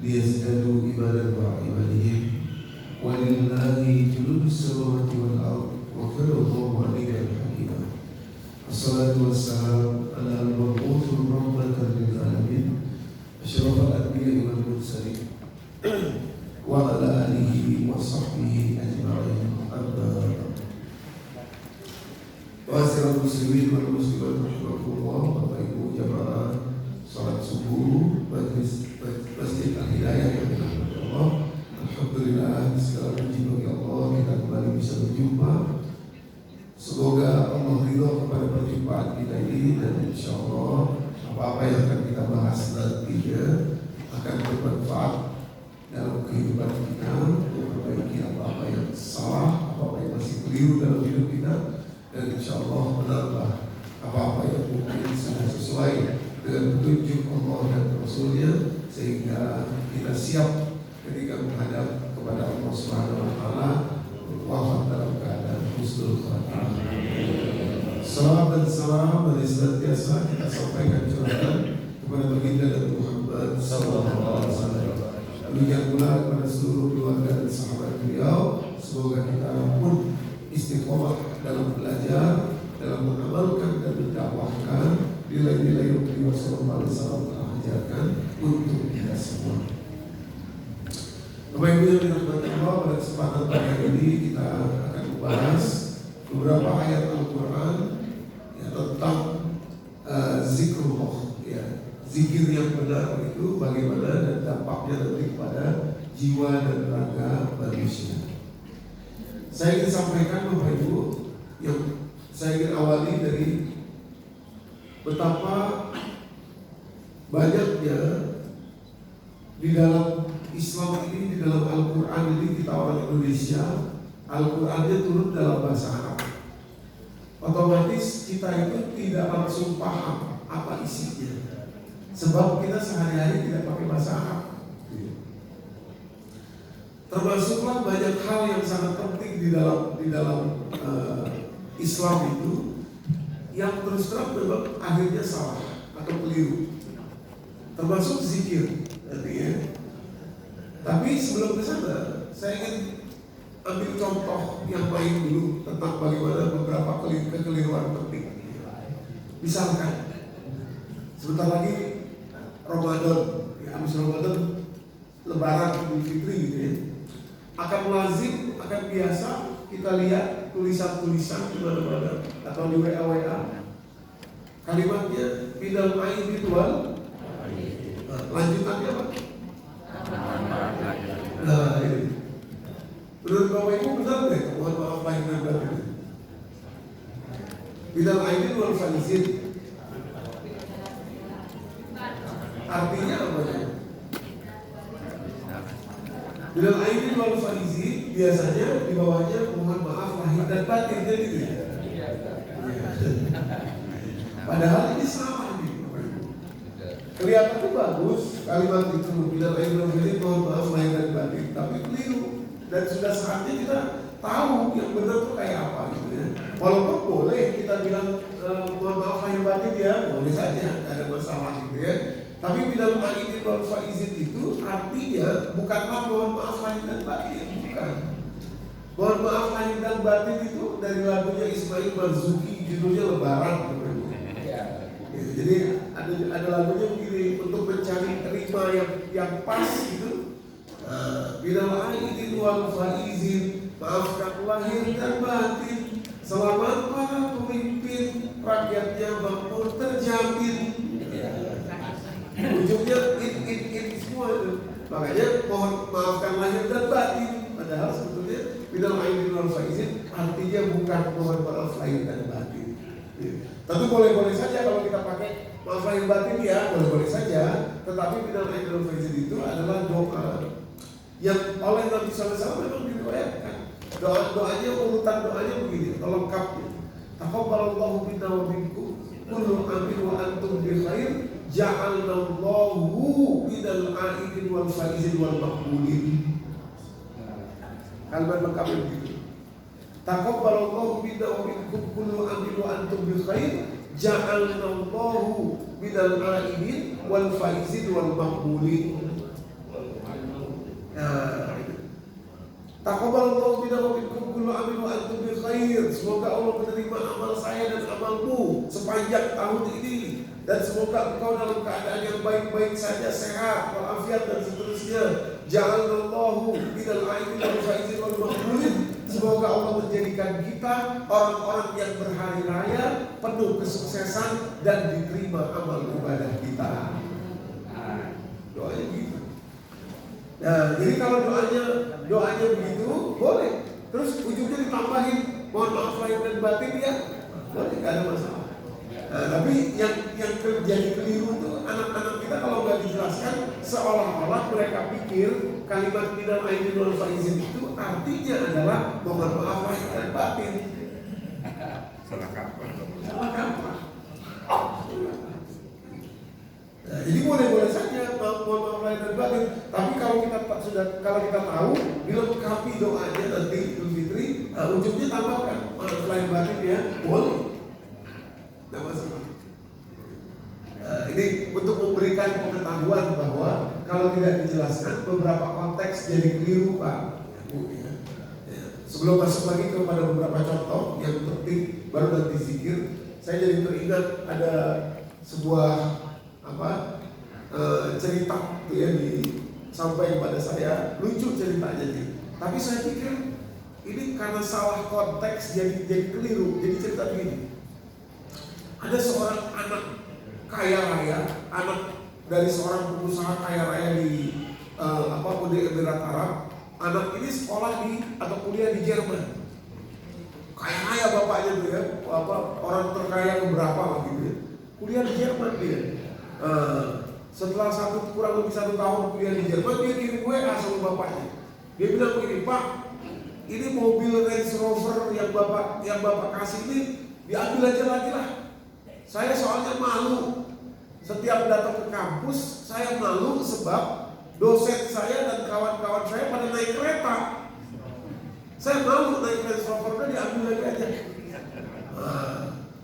ليزدادوا إيمانا مع إيمانهم ولله جنود السماوات والأرض وكان الله عليما حكيما. الصلاة والسلام على المبعوث رحمة للعالمين أشرف الأنبياء والمرسلين وعلى آله وصحبه أجمعين. أما Wasirat muslimin wal muslimat rahimakumullah, Bapak Ibu jamaah salat subuh Masjid Al-Hidayah yang dirahmati Allah. Alhamdulillah, segala puji bagi Allah, kita kembali bisa berjumpa. Semoga Allah ridha kepada perjumpaan kita ini, dan insya Allah apa-apa yang akan kita bahas nantinya akan bermanfaat dalam kehidupan kita untuk memperbaiki apa-apa yang salah, apa-apa yang masih keliru dalam hidup kita, dan insya Allah menambah apa-apa yang mungkin sudah sesuai dengan petunjuk Allah dan Rasulnya, sehingga kita siap ketika menghadap kepada Allah Subhanahu Wa Taala wafat dalam keadaan husnul khatimah. Salam dan salam dari senantiasa kita sampaikan curhatan kepada baginda Nabi Muhammad Sallallahu Alaihi Wasallam. Demikian pula kepada seluruh keluarga dan sahabat beliau. Semoga kita pun istiqomah dalam belajar, dalam mengamalkan dan mendakwahkan nilai-nilai yang beliau sallallahu alaihi wasallam telah ajarkan untuk kita semua. Bapak Ibu yang dirahmati Allah, pada kesempatan pagi ini kita akan membahas beberapa ayat Al-Quran ya, tentang zikrullah, ya, zikir yang benar itu bagaimana dan dampaknya nanti kepada jiwa dan raga manusia. Saya ingin sampaikan Bapak Ibu, yang saya ingin awali dari betapa banyaknya di dalam Islam ini, di dalam Al-Quran ini, kita orang Indonesia, Al-Qurannya turun dalam bahasa Arab. Otomatis kita itu tidak langsung paham apa isinya, sebab kita sehari-hari tidak pakai bahasa Arab. Termasuklah banyak hal yang sangat penting di dalam Islam itu yang terus terang memang akhirnya salah atau keliru, termasuk zikir artinya. Tapi sebelum ke sana, saya ingin ambil contoh yang baik dulu tentang bagaimana beberapa kekeliruan penting. Misalkan sebentar lagi Ramadan, ya, habis Ramadan Lebaran Idul Fitri gitu ya, akan lazim, akan biasa kita lihat tulisan-tulisan di mana-mana atau di WA kalimatnya minal aidin wal, lanjutannya apa? Nah ini menurut Bapak Ibu benar nggak? Mohon maaf lahir dan batin. Minal aidin wal faizin artinya apa ya? Minal aidin wal faizin biasanya di bawahnya mohon maaf lahir dan batin, jadi gitu ya. Padahal ini salah nih. Kelihatannya bagus kalimat itu minal aidin wal faizin mohon maaf lahir dan batin, tapi keliru. Dan sudah saatnya kita tahu yang benar itu kayak apa gitu ya. Walaupun boleh kita bilang mohon maaf lahir batin ya, boleh saja, tidak ada masalah gitu ya. Tapi minal aidin wal faizin itu artinya bukanlah mohon maaf lahir dan batin, bukan. Mohon maaf lahir dan batin itu dari lagunya Ismail Marzuki, judulnya Lebaran. Jadi ada lagunya begini, untuk mencari rima yang pas gitu. Minal aidin wal faizin, maafkan lahir dan batin, selamat para pemimpin, rakyatnya makmur terjamin. Ujungnya in semua itu. Makanya mohon maafkan lahir dan batin. Padahal sebetulnya minal aidin wal faizin artinya bukan mohon maaf lahir dan batin. Tapi boleh-boleh saja kalau kita pakai maaf lahir batin ya, boleh-boleh saja. Tetapi minal aidin wal faizin itu adalah doa yang oleh Nabi SAW memang diriwayatkan. Doanya, urutan doanya begini, lengkapnya. Taqabbalallahu minna wa minkum, kullu amin wa antum bi khair, ja'alnallahu minal aidin wal faizin wal maqbulin. Kalimat lengkapnya begitu. Taqabbalallahu minna wa minkum, kullu amin wa antum bi khair, ja'alnallahu minal aidin wal faizin wal maqbulin. Taqabbalallahu minna wa minkum kullu amin wa antum bi khair. Semoga Allah menerima amal saya dan amalmu sepanjang tahun ini, dan semoga engkau dalam keadaan yang baik-baik saja, sehat, walafiat dan seterusnya. Ja'alallahu minal aidin wal faizin wal maqbulin. Semoga Allah menjadikan kita orang-orang yang berhari raya, penuh kesuksesan dan diterima amal ibadah kita. Doanya gitu. Nah, jadi kalau doanya begitu boleh. Terus ujungnya ditambahin mohon maaf lahir dan batin ya, boleh, nggak ada masalah. Nah, tapi yang jadi keliru itu anak-anak kita kalau nggak dijelaskan, seolah-olah mereka pikir kalimat minal aidin wal faizin itu artinya adalah mohon maaf lahir dan batin. Salah kaprah. Nah, jadi boleh saja mohon maaf lahir dan batin, tapi kalau kita tahu dilengkapi doanya nanti Idul Fitri, ujungnya tambahkan maaf lahir batin ya, boleh. Nah, masalah. Ini untuk memberikan pengetahuan bahwa kalau tidak dijelaskan beberapa konteks jadi keliru Pak. Sebelum masuk lagi kepada beberapa contoh yang penting baru nanti zikir, saya jadi teringat ada sebuah cerita itu ya sampai kepada saya, lucu ceritanya nih. Tapi saya pikir ini karena salah konteks jadi keliru. Jadi cerita begini. Ada seorang anak kaya raya, anak dari seorang pengusaha kaya raya di Uni Emirat Arab. Anak ini sekolah atau kuliah di Jerman. Kaya raya bapaknya tuh ya, orang terkaya keberapa gitu ya. Kuliah di Jerman dia. Setelah kurang lebih 1 tahun kuliah di Jerman, dia kirim WA sama bapaknya. Dia bilang begini, Pak, ini mobil Range Rover yang bapak kasih ini diambil aja lagi lah. Saya soalnya malu. Setiap datang ke kampus, saya malu sebab dosen saya dan kawan-kawan saya pada naik kereta. Saya malu naik Range Rover, diambil lagi aja.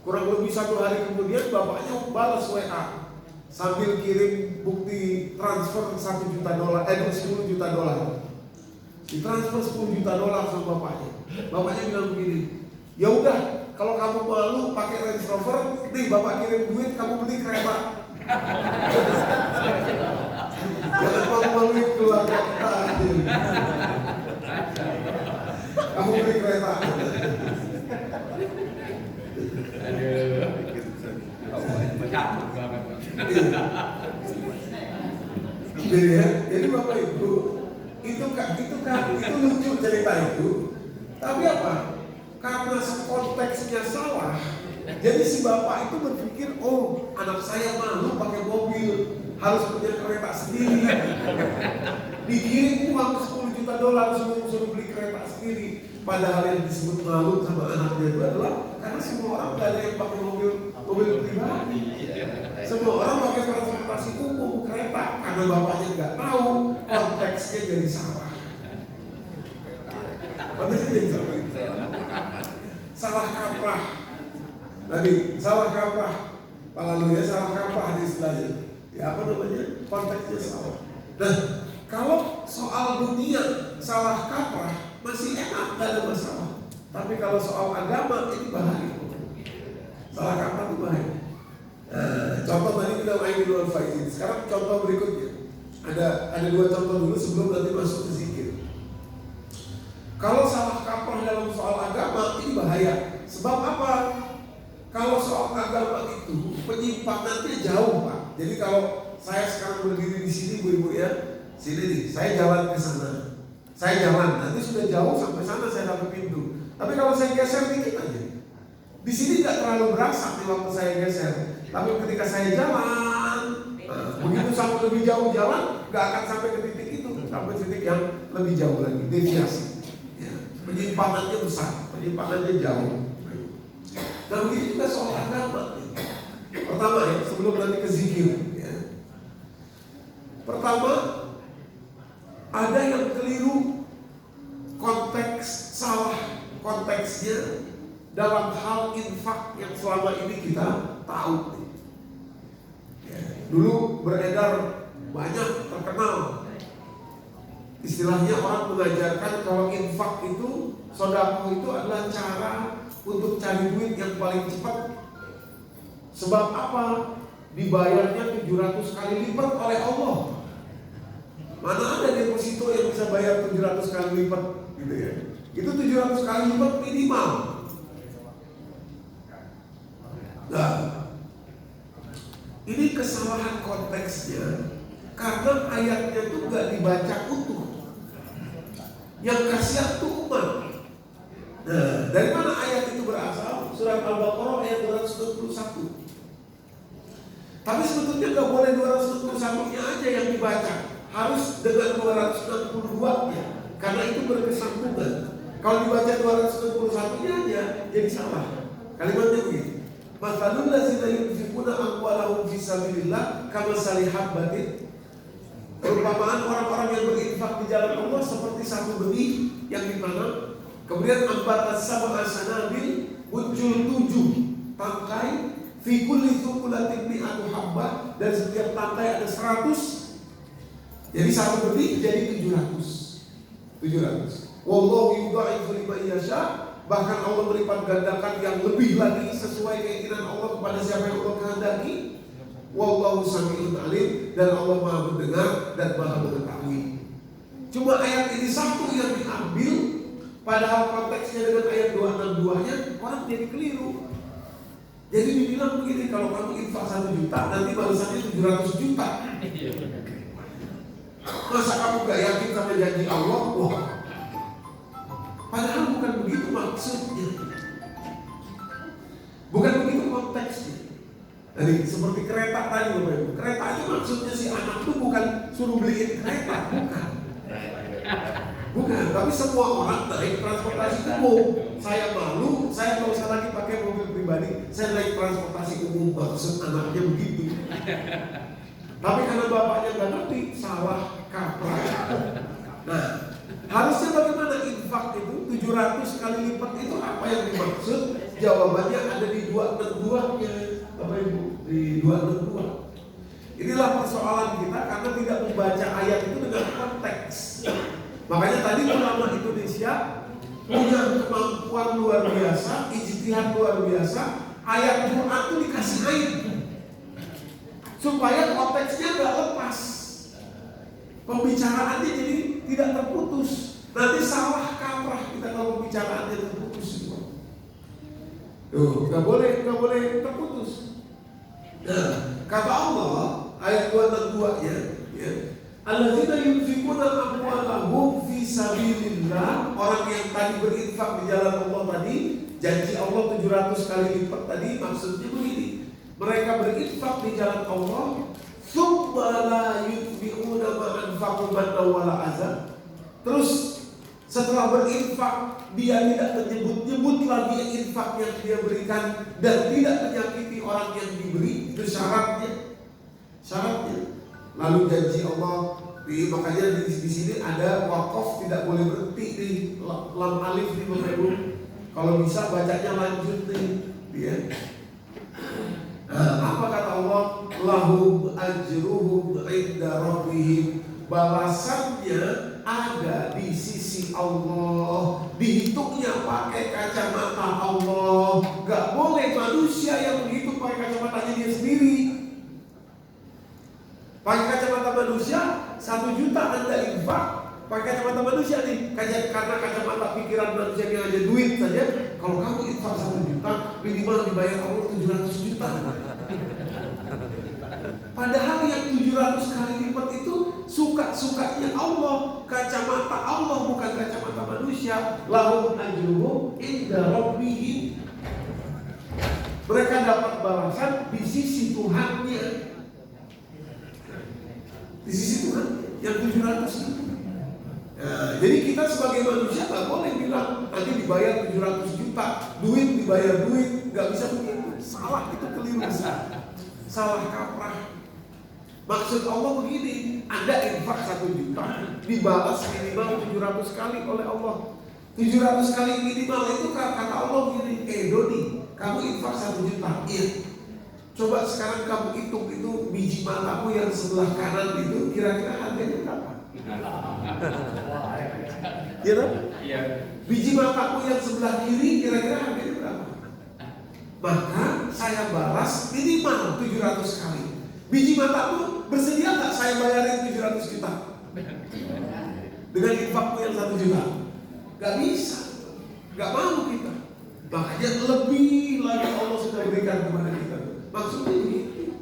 Kurang lebih 1 hari kemudian bapaknya balas WA sambil kirim bukti transfer $10 juta. Ditransfer $10 juta sama bapaknya. Bapaknya bilang begini, ya udah, kalau kamu malu pakai Range Rover, nih bapak kirim duit, kamu beli kereta. Jangan malu-maluin keluarga kita aja. Kamu beli kereta. Jadi Bapak Ibu, itu lucu cerita itu. Tapi apa? Karena konteksnya salah, jadi si bapak itu berpikir, oh anak saya malu pakai mobil, harus punya kereta sendiri. Dikirim uang $10 juta suruh beli kereta sendiri. Padahal yang disebut malu sama anaknya itu adalah karena semua orang gak ada yang pakai mobil pribadi. Semua orang pakai transportasi umum, kereta. Karena bapaknya nggak tahu, konteksnya jadi salah. Konteksnya jadi salah. Salah kaprah. Tadi salah kaprah. Pak Lalu ya, salah kaprah di istilahnya. Ya apa namanya? Konteksnya salah. Nah, kalau soal dunia salah kaprah masih enak, gak ada masalah. Tapi kalau soal agama ini bahaya. Salah kaprah itu bahaya. Contoh tadi kita main dua faizin. Sekarang contoh berikutnya. Ada 2 contoh dulu sebelum nanti masuk ke zikir. Kalau salah kaprah dalam soal agama ini bahaya. Sebab apa? Kalau soal agama itu penyimpangannya jauh Pak. Jadi kalau saya sekarang berdiri di sini ibu-ibu ya, sini nih, saya jalan ke sana. Saya jalan, nanti sudah jauh sampai sana saya dapat pintu. Tapi kalau saya geser dikit aja, di sini nggak terlalu berasa di waktu saya geser. Tapi ketika saya jalan, begitu sampai lebih jauh jalan, nggak akan sampai ke titik itu, sampai titik yang lebih jauh lagi, deviasi. Ya, penyimpangannya besar, penyimpangannya jauh. Nah begitu juga soal agama. Pertama ya, sebelum nanti ke zikir ya. Pertama, ada yang keliru konteks, salah konteksnya dalam hal infak yang selama ini kita tahu. Ya, dulu beredar banyak terkenal Istilahnya orang mengajarkan kalau infak itu, sedekah itu adalah cara untuk cari duit yang paling cepat. Sebab apa? Dibayarnya 700 kali lipat oleh Allah. Mana ada deposito yang bisa bayar 700 kali lipat gitu ya. Itu 700 kali lipat minimal. Nah, ini kesalahan konteksnya karena ayatnya itu gak dibaca utuh. Yang kasihan itu umat. Nah, dari mana ayat itu berasal? Surat Al-Baqarah ayat 261. Tapi sebetulnya gak boleh 261-nya aja yang dibaca, harus dengan 262-nya, karena itu berkesambungan. Kalau dibaca 261-nya aja jadi salah. Kalimatnya begini: Mathalul ladzina yunfiquna amwalahum fi sabilillah kamathali habbatin. Perumpamaan orang-orang yang berinfak di jalan Allah seperti satu benih yang ditanam, kemudian ambatat sab'a sanabil, muncul 7 tangkai, fi kulli thuqulatin mi'atu habbah, dan setiap tangkai ada 100. Jadi satu benih jadi 700. Wallahu yudha'ifu liman yasha. Bahkan Allah melipat gandakan yang lebih lagi sesuai keinginan Allah kepada siapa yang Allah kehendaki. Wallahu sami'un alim, dan Allah Maha mendengar dan Maha mengetahui. Cuma ayat ini satu yang diambil, padahal konteksnya dengan ayat 262-nya orang jadi keliru. Jadi dibilang begini, kalau kamu infak 1 juta nanti balasannya 700 juta. Masa kamu gak yakin sama janji Allah? Wah. Padahal bukan begitu maksudnya. Bukan begitu konteksnya. Jadi seperti kereta tadi Bapak Ibu. Kereta itu maksudnya si anak itu bukan suruh beliin kereta, bukan. Bukan, tapi semua orang naik transportasi umum. Saya malu, saya nggak usah lagi pakai mobil pribadi, saya naik transportasi umum. Maksud anaknya begitu. Tapi karena bapaknya nggak ngerti, salah kaprah. Nah, harusnya bagaimana infak itu 700 kali lipat itu apa yang dimaksud? Jawabannya ada di 262-nya, Bapak Ibu, di 262. Inilah persoalan kita karena tidak membaca ayat itu dengan konteks. Makanya tadi ulama Indonesia punya kemampuan luar biasa, ijtihad luar biasa. Ayat Quran itu dikasih ayat supaya konteksnya nggak lepas, pembicaraannya jadi tidak terputus. Nanti salah kaprah kita kalau pembicaraannya terputus. Tuh, nggak boleh terputus. Nah, kata Allah ayat 262-nya, ya, alladzina yunfiquna amwalahum fi sabilillah, orang yang tadi berinfak di jalan Allah tadi, janji Allah 700 kali lipat tadi, maksudnya begini. Mereka berinfak di jalan Allah, tsumma la yutbi'una ma anfaqu manna wala azab. Terus setelah berinfak dia tidak menyebut-nyebut lagi infak yang dia berikan dan tidak menyakiti orang yang diberi. Itu syaratnya. Lalu janji Allah, makanya di sini ada wakaf, tidak boleh berhenti di lam alif di Bapak Ibu. Kalau bisa bacanya lanjut nih, dia. Nah, apa kata Allah? Lahum ajruhum inda rabbihim. Balasannya ada di sisi Allah. Dihitungnya pakai kacamata Allah. Gak boleh manusia yang menghitung pakai kacamatanya dia sendiri. Pakai kacamata manusia 1 juta Anda infak. Pakai kacamata manusia nih, karena kacamata pikiran manusia yang aja duit saja. Kalau kamu infak 1 juta, minimal dibayar Allah 700 juta. Padahal yang 700 kali lipat itu suka-sukanya Allah, kacamata Allah bukan kacamata manusia. Lahum ajruhum inda rabbihim. Mereka dapat balasan di sisi Tuhannya. Di sisi Tuhan yang 700 itu. Nah, jadi kita sebagai manusia gak boleh bilang nanti dibayar 700 juta, duit dibayar duit, gak bisa begitu. Salah, itu keliru besar. Salah kaprah. Maksud Allah begini, Anda infak 1 juta, dibalas minimal 700 kali oleh Allah. 700 kali minimal itu kata Allah begini, Doni, kamu infak 1 juta, iya. Coba sekarang kamu hitung itu biji matamu yang sebelah kanan itu kira-kira harganya berapa? Ya kan? Iya. Biji matamu yang sebelah kiri kira-kira harganya berapa? Maka saya balas minimal 700 kali. Biji matamu bersedia nggak saya bayarin 700 juta? Dengan infakmu yang 1 juta? Gak bisa, gak mau kita. Makanya lebih lagi Allah sudah berikan kepada kita. Maksudnya begitu.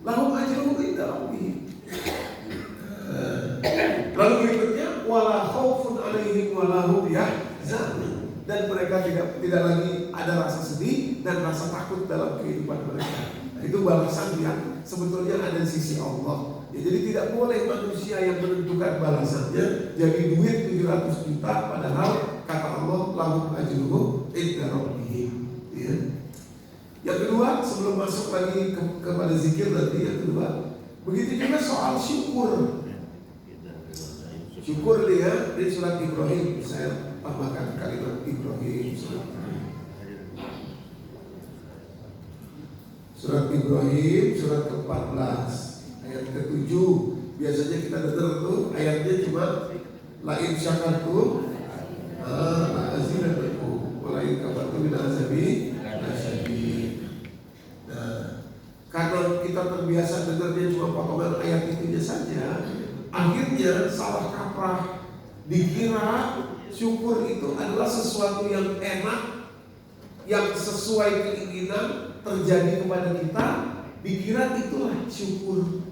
Lahum ajruhum inda rabbihim. Lalu berikutnya wala khaufun 'alaihim wala hum yahzanun. Dan mereka tidak lagi ada rasa sedih dan rasa takut dalam kehidupan mereka. Itu balasan yang sebetulnya ada di sisi Allah. Ya, jadi tidak boleh manusia yang menentukan balasannya jadi duit 700 juta padahal kata Allah lahum ajruhum inda rabbihim. Ya. Yang kedua, sebelum masuk lagi kepada zikir tadi, yang kedua, begitu juga soal syukur. Syukur dia di surat Ibrahim, saya tambahkan kalimat Ibrahim. Surat Ibrahim, surat ke-14, ayat ke-7. Biasanya kita dengar tuh ayatnya cuma lain syakartum la'azidannakum wa la'in kafartum min azabi lasyadid. Nah, karena kita terbiasa dengarnya cuma potongan ayat itunya saja, akhirnya salah kaprah, dikira syukur itu adalah sesuatu yang enak, yang sesuai keinginan terjadi kepada kita, dikira itulah syukur.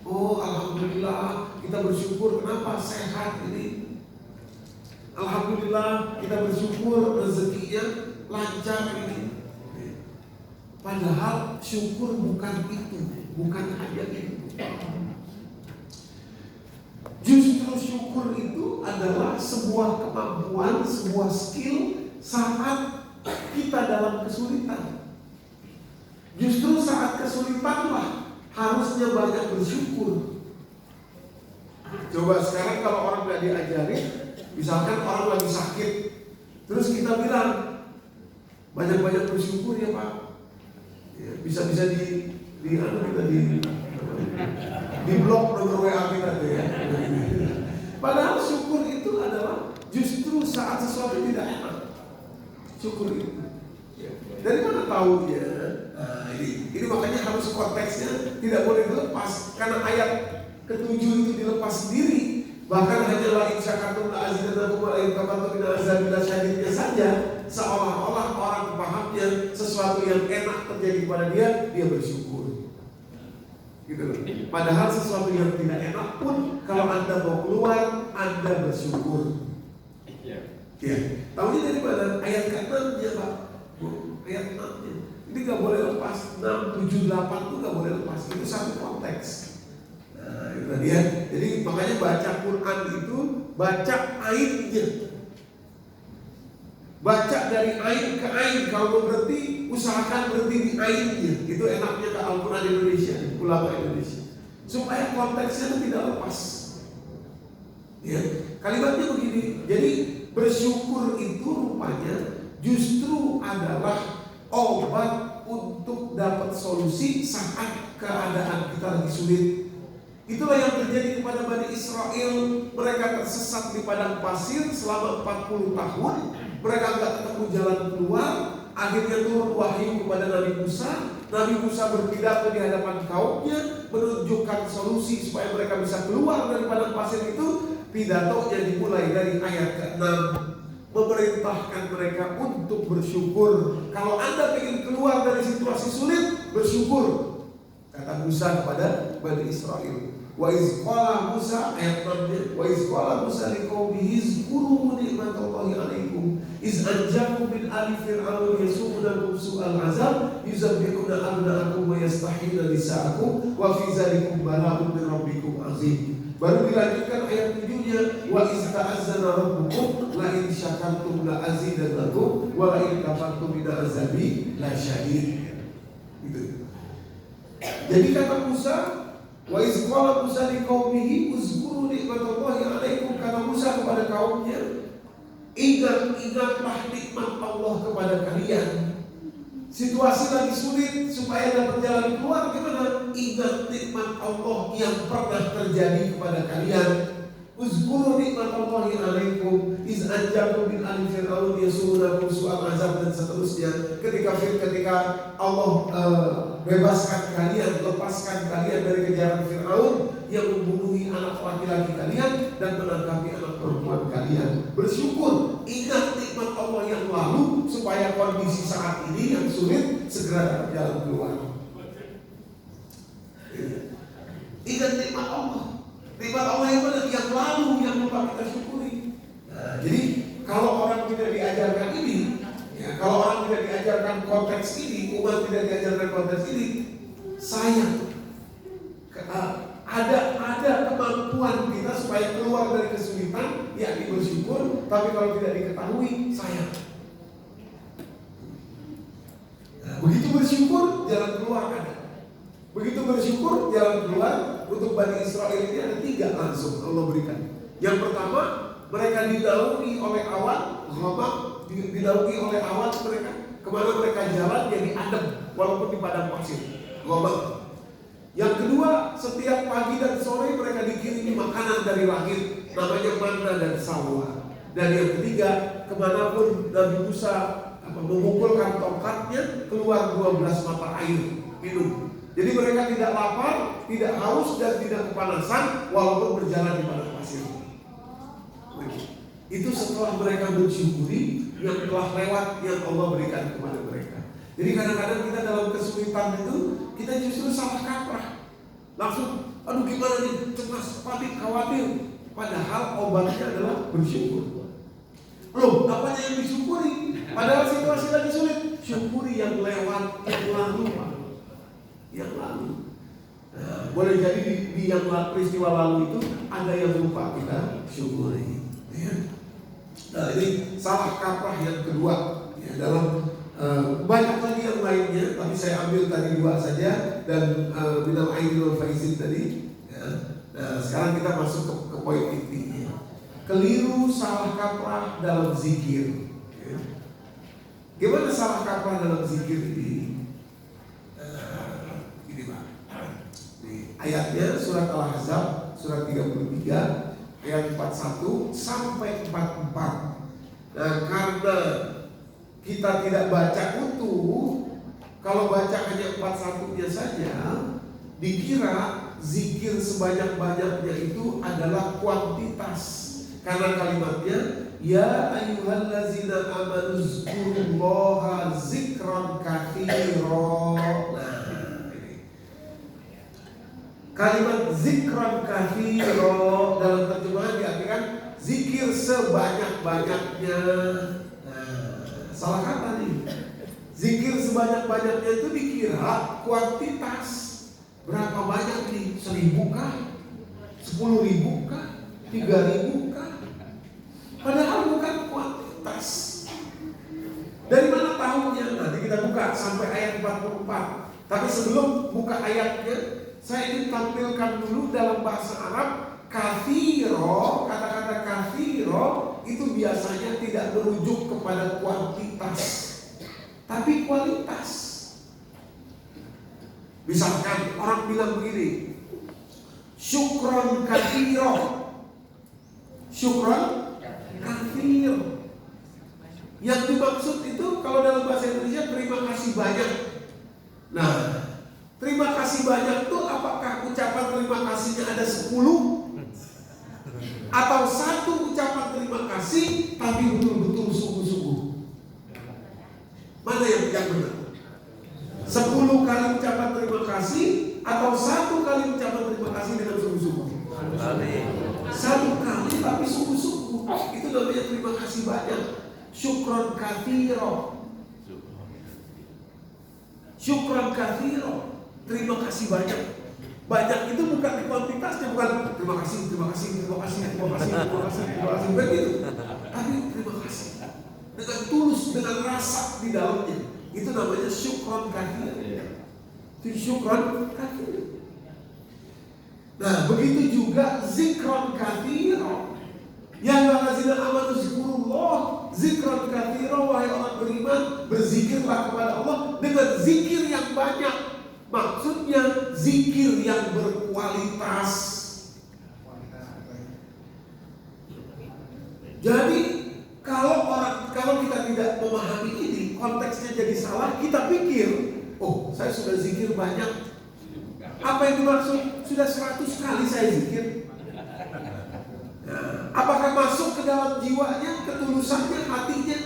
Oh alhamdulillah kita bersyukur, kenapa sehat ini? Alhamdulillah kita bersyukur rezekinya lancar ini. Padahal syukur bukan itu, bukan hanya itu. Justru syukur itu adalah sebuah kemampuan, sebuah skill saat kita dalam kesulitan. Justru saat kesulitanlah harusnya banyak bersyukur. Coba sekarang kalau orang nggak diajarin, misalkan orang lagi sakit, terus kita bilang banyak-banyak bersyukur ya Pak. Ya, bisa-bisa di blok nomor WA kita tuh ya. Padahal syukur itu adalah justru saat sesuatu tidak enak. Syukur itu. Dari mana tahu ya? Nah, ini makanya harus konteksnya tidak boleh dilepas, karena ayat ke-7 itu dilepas sendiri. Bahkan hanya lain syakartum la'azidannakum wa la'in kafartum min azabi lasyadidnya saja, seolah-olah orang pahamnya sesuatu yang enak terjadi kepada dia bersyukur. Gitu loh. Padahal sesuatu yang tidak enak pun kalau Anda mau keluar, Anda bersyukur. Ya. Tahunya dari mana? Ayat ke-6 ya Pak. Ayat 6-nya. Ini gak boleh lepas. 6, 7, 8 itu gak boleh lepas. Itu satu konteks. Nah, itu tadi ya. Jadi makanya baca Quran itu baca ainnya. Baca dari ain ke ain. Kalau mau berhenti, usahakan berhenti di ainnya. Itu enaknya ke Al-Quran Indonesia, ulama Indonesia. Supaya konteksnya tidak lepas. Ya, kalimatnya begini. Jadi bersyukur itu rupanya justru adalah obat untuk dapat solusi saat keadaan kita lagi sulit. Itulah yang terjadi kepada Bani Israel. Mereka tersesat di padang pasir selama 40 tahun. Mereka nggak ketemu jalan keluar. Akhirnya turun wahyu kepada Nabi Musa. Nabi Musa berpidato di hadapan kaumnya, menunjukkan solusi supaya mereka bisa keluar dari padang pasir itu. Pidatonya dimulai dari ayat ke-6, memerintahkan mereka untuk bersyukur. Kalau Anda ingin keluar dari situasi sulit, bersyukur. Kata Musa kepada Bani Israel. Wa iz qala Musa, ayat 6-nya, wa iz qala Musa liqaumihi zkuru ni'matallahi 'alaikum iz anjakum min ali fir'aun yasumunakum su'al azab yuzabbihuna abna'akum wa yastahiyuna nisa'akum wa fi dzalikum bala'un min rabbikum 'azim. Baru dilanjutkan ayat 7-nya, wa iz ta'azzana rabbukum la in syakartum la azidannakum wa la in kafartum min azabi lasyadid. Gitu. Jadi kata Musa, wa iz qala Musa liqaumihi uzkuru ni'matallahi 'alaikum, kata Musa kepada kaumnya, ingatlah nikmat Allah kepada kalian. situasi lagi sulit supaya dapat jalan keluar, gimana? Ingat nikmat Allah yang pernah terjadi kepada kalian. Uzkuru nikmatallahi alaikum iz anjakum min ali fir'aun yasumunakum su'al azab, dan seterusnya. Ketika Allah bebaskan kalian, lepaskan kalian dari kejaran Fir'aun yang membunuhi anak laki-laki kalian dan menangkapi anak perempuan kalian. Bersyukur, ingat nikmat Allah yang lalu supaya kondisi saat ini yang sulit segera dapat jalan keluar. Ingat nikmat Allah. Nikmat Allah yang mana? Yang lalu, yang lupa kita syukuri. Nah, jadi kalau orang tidak diajarkan ini, ya, kalau orang tidak diajarkan konteks ini, umat tidak diajarkan konteks ini, sayang. Ada kemampuan kita supaya keluar dari kesulitan, yakni bersyukur, tapi kalau tidak diketahui, sayang. Nah, begitu bersyukur, jalan keluar ada. Begitu bersyukur, jalan keluar untuk Bani Israel ini ada 3 langsung Allah berikan. Yang pertama, mereka dinaungi oleh awan, ghamam, dinaungi oleh awan mereka. Kemana mereka jalan jadi adem, walaupun di padang pasir, ghamam. Yang kedua, setiap pagi dan sore mereka dikirimi makanan dari langit, namanya manna dan salwa. Dan yang ketiga, kemanapun Nabi Musa mengumpulkan tongkatnya, keluar 12 mata air minum. Jadi mereka tidak lapar, tidak haus, dan tidak kepanasan walaupun berjalan di padang pasir. Itu setelah mereka mensyukuri yang telah lewat yang Allah berikan kepada mereka. Jadi kadang-kadang kita dalam kesulitan itu kita justru salah kaprah. Langsung, aduh gimana nih, cemas, panik, khawatir. Padahal obatnya adalah bersyukur. Loh, apanya yang disyukuri? Padahal situasi lagi sulit. Syukuri yang lewat, yang lalu. Yang lalu. Nah, boleh jadi di yang peristiwa lalu itu ada yang lupa kita syukuri. Ya. Nah, ini salah kaprah yang kedua. Ya, dalam banyak lagi yang lainnya, tapi saya ambil tadi 2 saja dan minal aidin wal faizin tadi. Ya. Nah, sekarang kita masuk ke poin intinya. Keliru salah kaprah dalam zikir. Ya. Gimana salah kaprah dalam zikir ini? Ayatnya surat Al-Ahzab surat 33 ayat 41 sampai 44. Nah, karena kita tidak baca utuh, kalau baca hanya 41-nya saja, dikira zikir sebanyak-banyaknya itu adalah kuantitas. Karena kalimatnya ya ayyuhallazina amanu zkurullaha zikran katsira. Kalimat zikran katsira dalam terjemahan diartikan zikir sebanyak-banyaknya. Nah, salah kata nih. Zikir sebanyak-banyaknya itu dikira kuantitas. Berapa banyak nih? 1.000 kah? 10.000 kah? 3.000 kah? Padahal bukan kuantitas. Dari mana tahunya? Nanti kita buka sampai ayat 44. Tapi sebelum buka ayatnya, saya ingin tampilkan dulu dalam bahasa Arab kathiro, kata-kata kathiro itu biasanya tidak merujuk kepada kuantitas, tapi kualitas. Misalkan orang bilang begini, syukron kathiro, syukron kathiro. Yang dimaksud itu kalau dalam bahasa Indonesia terima kasih banyak. Nah, terima kasih banyak itu apakah ucapan terima kasihnya ada 10 atau 1 ucapan terima kasih tapi betul-betul sungguh-sungguh? Mana yang benar? 10 kali ucapan terima kasih atau 1 kali ucapan terima kasih dengan sungguh-sungguh? 1 kali tapi sungguh-sungguh. Itu namanya terima kasih banyak. Syukron katsira. Syukran katsira, terima kasih banyak. Banyak itu bukan di kuantitasnya, bukan terima kasih begitu. Tapi terima kasih dengan tulus, dengan rasa di dalamnya. Itu namanya syukran katsira. Itu syukran katsira. Nah, begitu juga zikran katsira. Ya allazina amanu zkurullah zikran katsira, wahai orang beriman, berzikirlah kepada Allah dengan zikir yang banyak. Maksudnya zikir yang berkualitas. Jadi kalau kita tidak memahami ini, konteksnya jadi salah. Kita pikir, oh saya sudah zikir banyak. Apa yang dimaksud? Sudah 100 kali saya zikir. Nah, apakah masuk ke dalam jiwanya, ketulusannya, hatinya?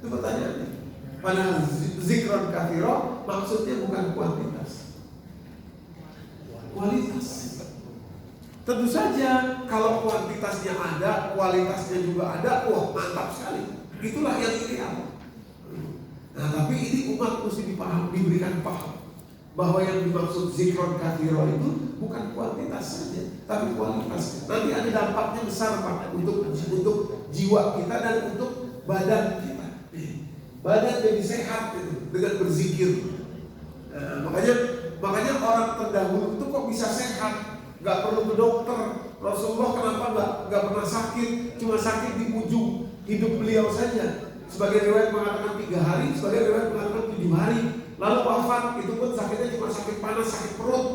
Itu pertanyaannya. Padahal zikran katsira maksudnya bukan kuantitas, kualitas. Tentu saja kalau kuantitasnya ada, kualitasnya juga ada, wah mantap sekali. Itulah yang ideal. Nah, tapi ini umat mesti diberikan paham bahwa yang dimaksud zikron katsira itu bukan kuantitas saja, tapi kualitas. Nanti ada dampaknya besar Pak untuk jiwa kita dan untuk badan kita. Badan jadi sehat itu dengan berzikir. Nah, makanya orang terdahulu itu kok bisa sehat, nggak perlu ke dokter. Rasulullah kenapa nggak pernah sakit, cuma sakit di ujung hidup beliau saja. Sebagai riwayat mengatakan 3 hari, sebagai riwayat mengatakan 7 hari. Lalu wafat, itu pun sakitnya cuma sakit panas, sakit perut.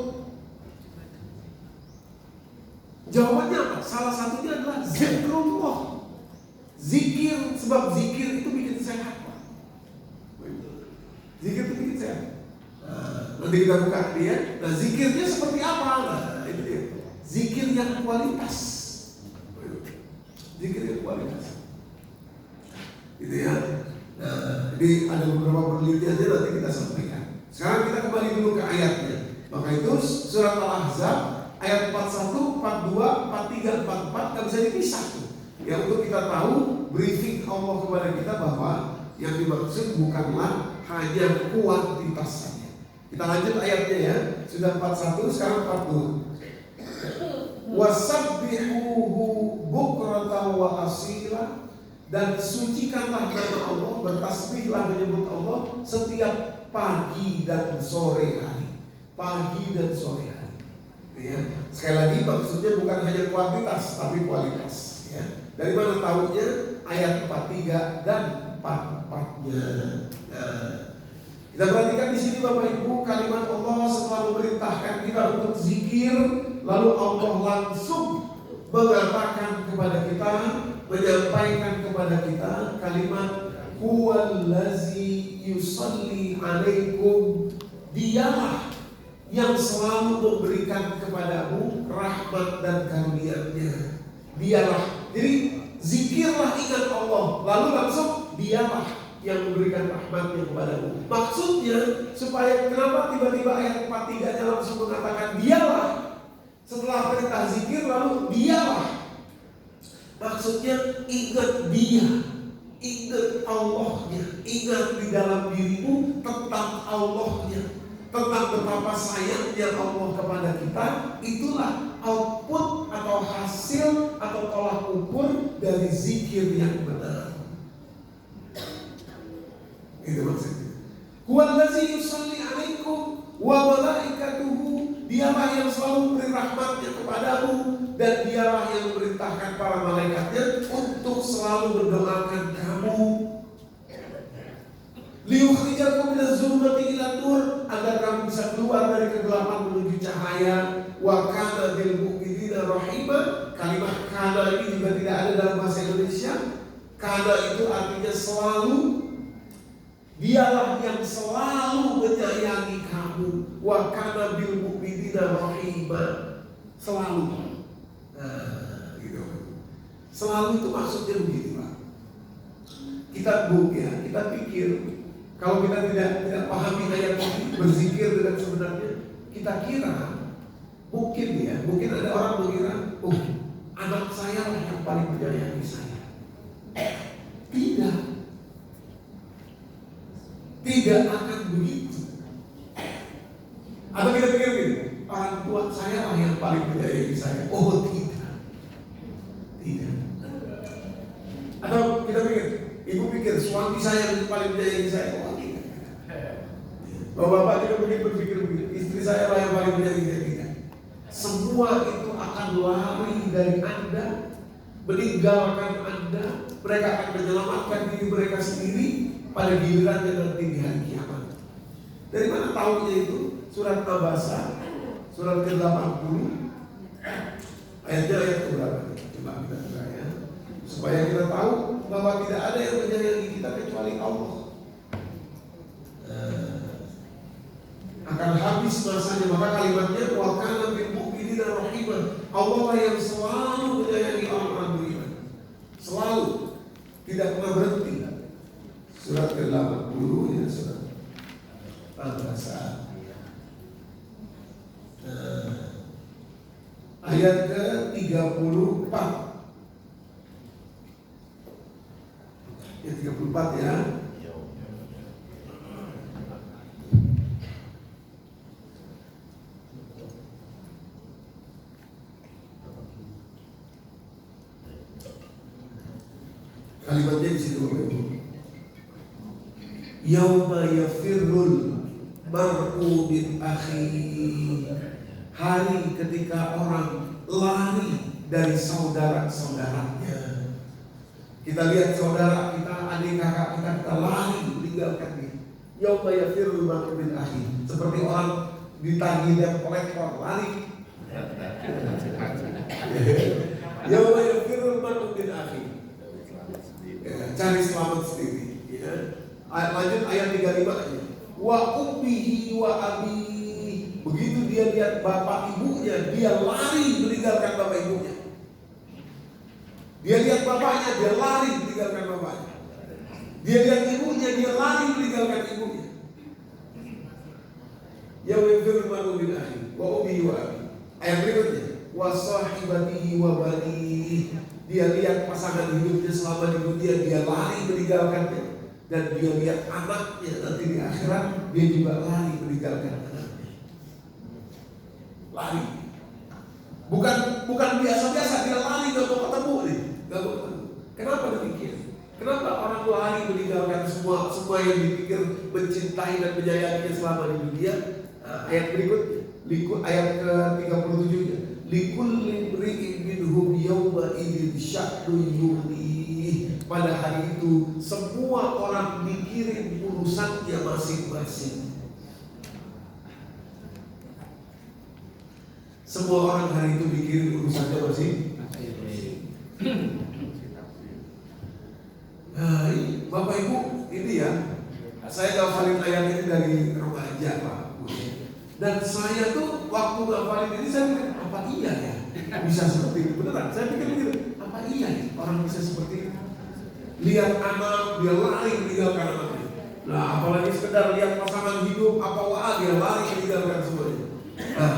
Jawabannya apa? Salah satunya adalah zikrullah. Zikir, sebab zikir itu bikin sehat Pak. Zikir itu bikin sehat. Nah, nanti kita buka dia. Nah, zikirnya seperti apa? Nah, itu dia. Zikir yang kualitas. Zikir yang kualitas. Gitu ya. Nah, jadi ada beberapa penelitiannya nanti kita sampaikan. Sekarang kita kembali dulu ke ayatnya. Maka itu surat Al-Ahzab ayat 41, 42, 43, 44 nggak bisa dipisah tuh. Ya, untuk kita tahu briefing Allah kepada kita bahwa yang dimaksud bukanlah hanya kuantitas saja. Kita lanjut ayatnya ya. Sudah 41, sekarang 42. Wasabbihuhu bukratan wa asila, dan sucikanlah nama Allah, bertasbihlah menyebut Allah setiap pagi dan sore hari. Pagi dan sore hari. Ya. Sekali lagi maksudnya bukan hanya kuantitas tapi kualitas. Ya. Dari mana tahunya? Ayat 43 dan 44-nya. Nah, kita perhatikan di sini Bapak Ibu, kalimat Allah setelah memerintahkan kita untuk zikir, lalu Allah langsung mengatakan kepada kita, menyampaikan kepada kita kalimat huwallazi yusalli alaikum, dialah yang selalu memberikan kepadamu rahmat dan karunia-Nya. Dialah. Jadi zikirlah, ingat Allah, lalu langsung dialah yang memberikan rahmatnya kepadamu. Maksudnya supaya kenapa tiba-tiba ayat 43-nya langsung mengatakan dialah setelah perintah zikir, lalu dialah. Maksudnya ingat dia, ingat Allahnya, ingat di dalam dirimu tentang Allahnya, tentang betapa sayangnya Allah kepada kita. Itulah output atau hasil atau tolak ukur dari zikir yang benar. Itu maksudnya. Huwallazi yusalli alaikum wa malaikatuhu, dialah yang selalu memberi rahmatnya kepadamu, dan dialah yang memerintahkan para malaikatnya untuk selalu mendoakan kamu. Liyukhrijakum minaz zulumati ilan nur, agar kamu bisa keluar dari kegelapan menuju cahaya. Wa kana bil mu'minina rahima. Kalimat kana ini juga tidak ada dalam bahasa Indonesia. Kana itu artinya selalu. Dialah yang selalu menyayangi kamu. Wa kana bil mu'minina rahima. Selalu. Nah, gitu. Selalu itu maksudnya begitu Pak. Kita kita pikir kalau kita tidak pahami ayat ini, berzikir dengan sebenarnya, kita kira mungkin ada orang mengira, anak saya lah yang paling menyayangi saya. Tidak akan begitu. Atau kita pikir begini, orang tua saya lah yang paling menyayangi saya. Oh tidak. Atau kita pikir, ibu pikir suami saya yang paling menyayangi saya. Oh tidak. Bapak-bapak juga mungkin berpikir begitu, istri saya lah yang paling menyayangi saya. Tidak. Semua itu akan lari dari Anda meninggalkan Anda, mereka akan menyelamatkan diri mereka sendiri pada gilirannya nanti di hari kiamat. Dari mana tahunya itu? Surat Nabasa, surat ke-80, ayatnya ayat keberapa? Coba kita buka ya, supaya kita tahu bahwa tidak ada yang menyayangi kita kecuali Allah. Akan habis masanya, maka kalimatnya wa kana bil mu'minina rahimah. Allah lah yang selalu menyayangi orang-orang beriman, selalu, tidak pernah berhenti. Surat ke-80 ya, surat Al-Baqarah ayat ke-34. Ayat 34 ya. Kalimatnya di situ Bapak Ibu. Yauma yafirrul mar'u min akhi. Hari ketika orang lari dari saudara-saudaranya. Kita lihat saudara kita, adik kakak kita lari meninggalkan dia. Yauma yafirrul mar'u min akhi. Seperti orang ditagih dan kolektor lari. Yauma yafirrul mar'u min akhi. Cari selamat sendiri ya. Lanjut ayat 35 aja. Wa ummihi wa abi. Begitu dia lihat bapak ibunya, dia lari meninggalkan bapak ibunya. Dia lihat bapaknya, dia lari meninggalkan bapaknya. Dia lihat ibunya, dia lari meninggalkan ibunya. Ya wafirul mar'u min akhi wa ummihi wa abi. Ayat berikutnya, wa sahibatihi wa banihi. Dia lihat pasangan hidupnya selama di dunia, dia lari meninggalkannya. Dan dia lihat anaknya nanti di akhirat, dia juga lari meninggalkan anaknya. Lari. Bukan biasa-biasa, dia lari gak mau ketemu nih. Gak mau ketemu. Kenapa demikian? Kenapa orang lari meninggalkan semua yang dipikir mencintai dan menyayanginya selama di dunia? Ayat berikutnya, ayat ke-37-nya. Likulli imri'in minhum yawma idzin sya'nun yughnih. Pada hari itu semua orang mikirin urusannya masing-masing. Semua orang hari itu mikirin urusannya masing-masing. Bapak Ibu, ini ya, saya ngafalin ayat ini dari remaja Pak. Dan saya tuh waktu ngafalin ini saya pikir, apa iya ya bisa seperti itu? Beneran, saya pikir begitu. Apa iya ya orang bisa seperti itu? Lihat anak, dia lari meninggalkan anaknya. Nah, apalagi sekedar lihat pasangan hidup, apa wah dia lari meninggalkan semuanya. Nah,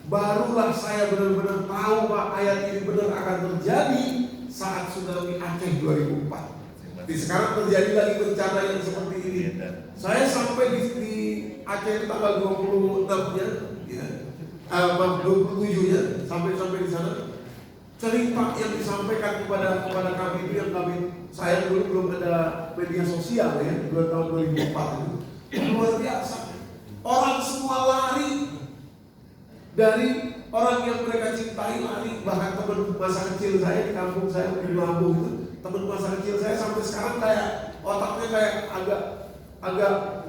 barulah saya benar-benar tahu Pak, ayat ini benar akan terjadi saat tsunami Aceh 2004. Jadi sekarang terjadi lagi bencana yang seperti ini. Saya sampai di Aceh tanggal 26-nya, ya, 27-nya, sampai di sana. Cerita yang disampaikan kepada kami itu yang saya dulu belum ada media sosial ya, 2 tahun 2004 itu luar biasa. Orang semua lari dari orang yang mereka cintai, lari. Bahkan teman masa kecil saya di kampung saya di Lampung itu, teman masa kecil saya sampai sekarang kayak otaknya kayak agak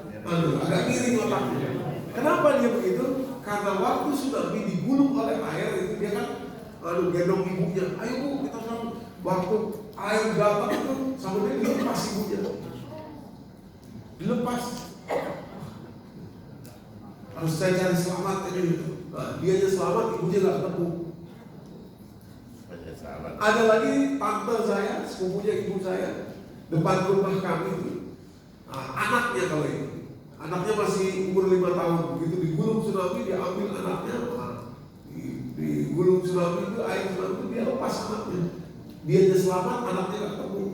miring otaknya. Kenapa dia begitu? Karena waktu tsunami digulung oleh air itu dia kan gendong ibunya, ayo Bu kita selamat. Waktu air datang itu sama dia dilepas ibunya, dilepas. Harus saya cari selamat ini. Nah, dia aja selamat, ibunya nggak ketemu. Ada lagi tante saya, sepupunya ibu saya, depan rumah kami itu. Nah, anaknya kalau itu, anaknya masih umur 5 tahun, begitu digulung tsunami dia ambil anaknya. Di gulung tsunami itu, air tsunami itu dia lepas anaknya. Dia aja selamat, anaknya nggak ketemu.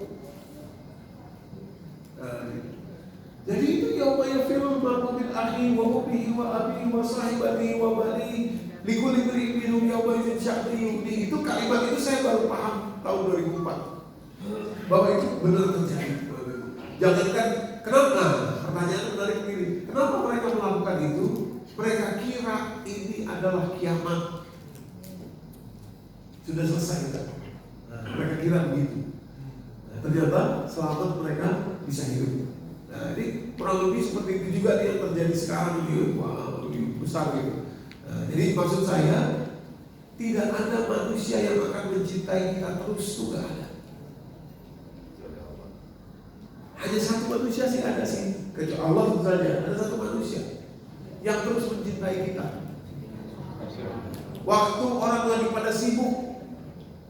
Jadi itu yauma yafirrul mar'u min akhihi wa ummihi wa abihi wa sahibatihi wa banihi likulli imri'in minhum yawma idzin sya'nun yughnih. Itu kalimat itu saya baru paham tahun 2004 bahwa itu benar terjadi. Jangankan kenapa? Pertanyaan menarik begini. Kenapa mereka melakukan itu? Mereka kira ini adalah kiamat. Sudah selesai kan? Mereka kira begitu. Ternyata selamat mereka bisa hidup. Nah, ini kurang lebih seperti itu juga yang terjadi sekarang ini. Wah, lebih besar gitu. Jadi maksud saya, tidak ada manusia yang akan mencintai kita terus, itu gak ada. Hanya satu manusia sih ada sih, kecuali Allah saja. Ada satu manusia yang terus mencintai kita. Waktu orang lagi pada sibuk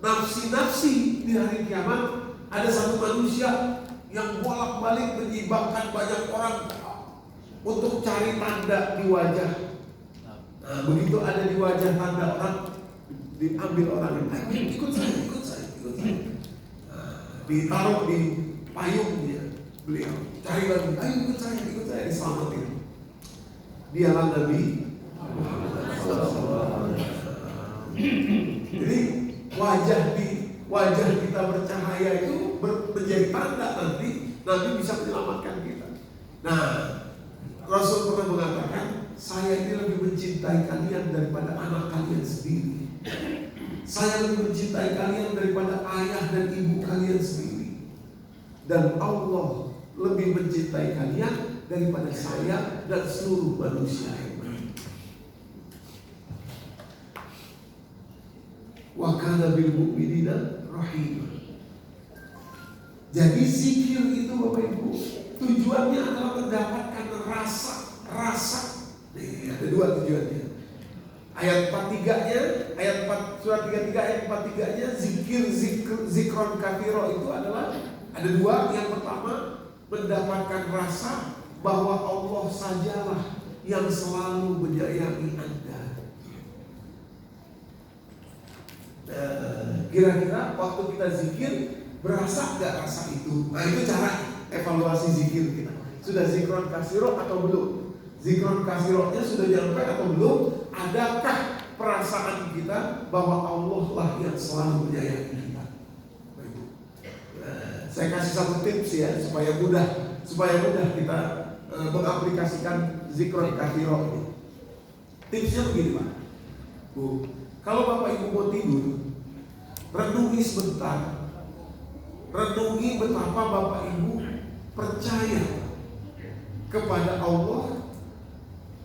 nafsi-nafsi di hari kiamat, ada satu manusia yang bolak-balik menyibakkan banyak orang untuk cari tanda di wajah. Nah, begitu ada di wajah tanda orang, diambil orang yang ikut saya. Nah, ditaruh di payungnya beliau, cari lagi, ayo ikut saya, diselamatin. Dialah Nabi Muhammad SAW. Jadi wajah kita bercahaya itu menjadi tanda nanti Nabi bisa menyelamatkan kita. Nah, Rasul pernah mengatakan, saya ini lebih mencintai kalian daripada anak kalian sendiri. Saya lebih mencintai kalian daripada ayah dan ibu kalian sendiri. Dan Allah lebih mencintai kalian daripada saya dan seluruh manusia yang lain. Wa kana bil mu'minina rahim. Jadi zikir itu Bapak Ibu, tujuannya adalah mendapatkan rasa. Ada dua tujuannya. Ayat 43-nya, surat 33 ayat 43-nya, zikron kafiro itu adalah ada dua. Yang pertama, mendapatkan rasa bahwa Allah sajalah yang selalu menyayangi Anda. Kira-kira waktu kita zikir, berasa nggak rasa itu? Nah, itu cara evaluasi zikir kita. Sudah zikron kasiro atau belum? Zikron kasirohnya sudah nyampe atau belum? Adakah perasaan kita bahwa Allah lah yang selalu menyayangi kita? Saya kasih satu tips ya, supaya mudah kita mengaplikasikan zikron kafiroh ini. Tipsnya begini Pak, Bu, kalau Bapak Ibu mau tidur, renungi sebentar, renungi betapa Bapak Ibu percaya kepada Allah.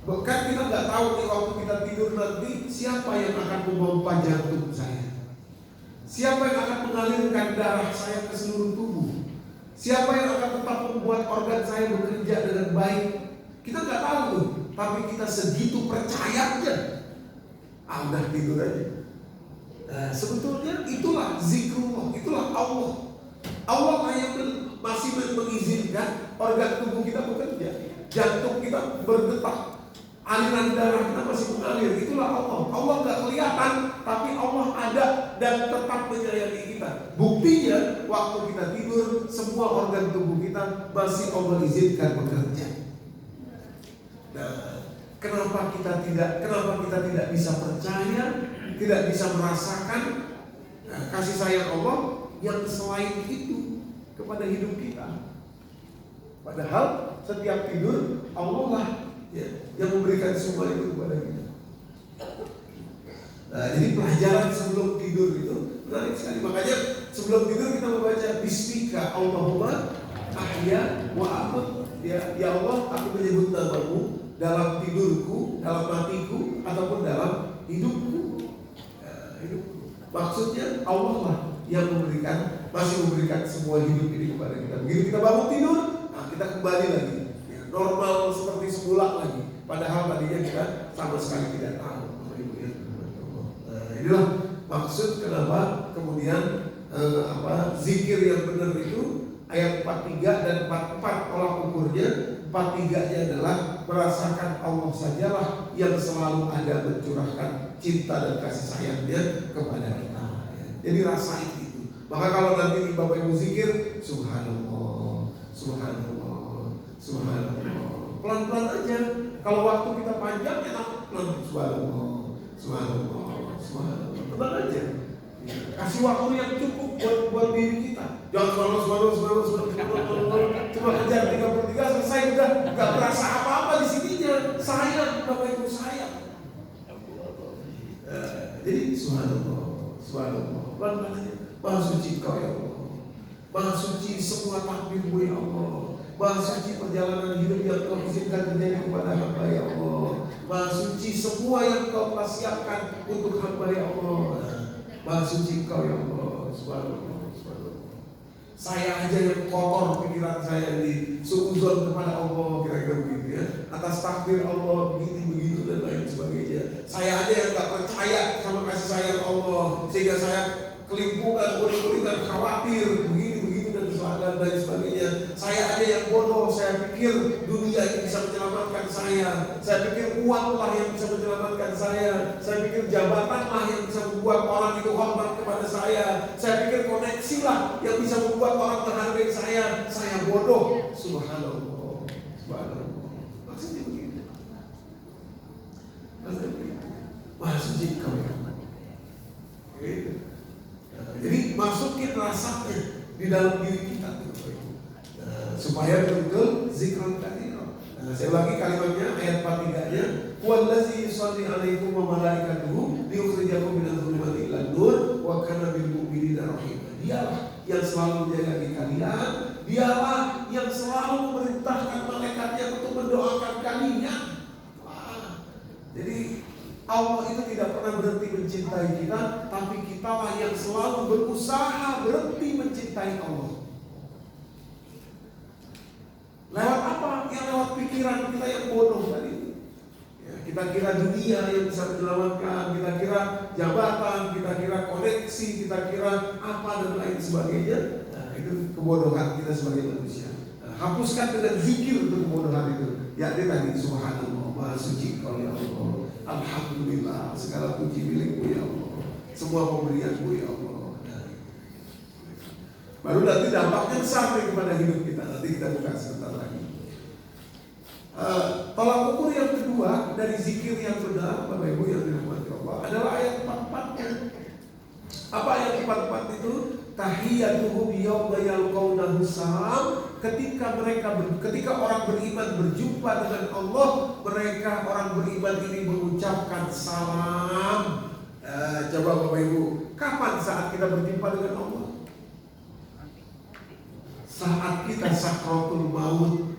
Bahkan kita nggak tahu nih waktu kita tidur nanti siapa yang akan memompa jantung saya, siapa yang akan mengalirkan darah saya ke seluruh tubuh, siapa yang akan tetap membuat organ saya bekerja dengan baik. Kita nggak tahu tuh, tapi kita segitu percayanya. Udah tidur aja. Nah, sebetulnya itulah zikrullah, itulah Allah. Allah lah yang masih mengizinkan organ tubuh kita bekerja, jantung kita berdetak, aliran darah kita masih mengalir. Itulah Allah. Allah nggak kelihatan, tapi Allah ada dan tetap menyayangi kita. Buktinya waktu kita tidur, semua organ tubuh kita masih Allah izinkan bekerja. Nah, kenapa kita tidak bisa percaya, tidak bisa merasakan kasih sayang Allah yang selain itu kepada hidup kita? Padahal setiap tidur Allah lah yang memberikan semua itu kepada kita. Nah, jadi pelajaran sebelum tidur itu menarik sekali. Makanya sebelum tidur kita membaca Bismika Allahumma ahya wa amut. Ya Allah, aku menyebut namamu dalam tidurku, dalam matiku, ataupun dalam hidupku. Maksudnya Allah lah yang masih memberikan semua hidup ini kepada kita. Begitu kita bangun tidur, kita kembali lagi normal seperti semula lagi. Padahal tadinya kita sama sekali tidak tahu. Inilah maksud kenapa kemudian zikir yang benar itu ayat 43 dan 44 tolak ukurnya. 43-nya adalah merasakan Allah sajalah yang selalu ada mencurahkan cinta dan kasih sayangnya kepada kita. Jadi rasain itu. Maka kalau nanti Bapak Ibu zikir, subhanallah, subhanallah, subhanallah, pelan-pelan aja. Kalau waktu kita panjang, enak pelan, subhanallah, subhanallah, subhanallah, tenang aja. Kasih waktu yang cukup buat diri kita. Jangan subhanallah, cuma kejar 33 selesai udah nggak berasa apa-apa di sininya. Sayang, Bapak Ibu sayang. Jadi subhanallah, subhanallah, pelan-pelan aja. Maha suci Engkau ya Allah. Maha suci semua takdir-Mu ya Allah. Maha suci perjalanan hidup yang Kau izinkan terjadi kepada hamba ya Allah. Maha suci semua yang Kau telah siapkan untuk hamba ya Allah. Maha suci Engkau ya Allah. Subhanallah. Saya aja yang kotor pikiran saya di suuzon kepada Allah, kira-kira begitu ya. Atas takdir Allah begitu dan lain sebagainya. Saya aja yang gak percaya sama kasih sayang Allah, sehingga saya kelimpungan, uring-uringan, khawatir begini dan lain sebagainya. Saya aja yang bodoh, saya pikir dunia ini bisa menyelamatkan saya. Saya pikir uanglah yang bisa menyelamatkan saya. Saya pikir jabatanlah yang bisa membuat orang itu hormat kepada saya. Saya pikir koneksi lah yang bisa membuat orang menghargai saya. Saya bodoh. Subhanallah. Subhanallah. Maksudnya begitu. Maksudnya begitu. Maha suci Engkau ya Allah. Jadi masukin rasanya di dalam diri kita supaya betul zikran katsira. Saya ulangi kalimatnya ayat 43-nya, "Wallazi yusalli 'alaikum wa malaikatuhu liyukhrijakum minadh dhulumati ilan nur wa kana bil mu'minina rahima." Dialah yang selalu menjaga kalian, dialah yang selalu memerintahkan malaikatnya untuk mendoakan kalian. Jadi Allah itu tidak pernah berhenti mencintai kita, tapi kitalah yang selalu berusaha berhenti mencintai Allah. Lewat apa? Yang lewat pikiran kita yang bodoh tadi. Ya, kita kira dunia yang bisa menyelamatkan, kita kira jabatan, kita kira koneksi, kita kira apa dan lain sebagainya. Nah, itu kebodohan kita sebagai manusia. Nah, hapuskan dengan zikir untuk kebodohan itu. Ya, dia tadi subhanallah, maha suci Engkau ya Allah. Alhamdulillah, segala puji milik-Mu ya Allah. Semua pemberian-Mu ya Allah. Baru nanti dampaknya besar kepada hidup kita. Nanti kita buka sebentar lagi. Tolak ukur yang kedua dari zikir yang benar, Bapak Ibu yang dirahmati Allah, adalah ayat 44-nya. Apa ayat 44 itu? Tahiyyatuhum yawma yalqawnahu salam. Ketika orang beriman berjumpa dengan Allah, mereka orang beriman ini mengucapkan salam. Coba Bapak Ibu, kapan saat kita berjumpa dengan Allah? Saat kita sakratul maut.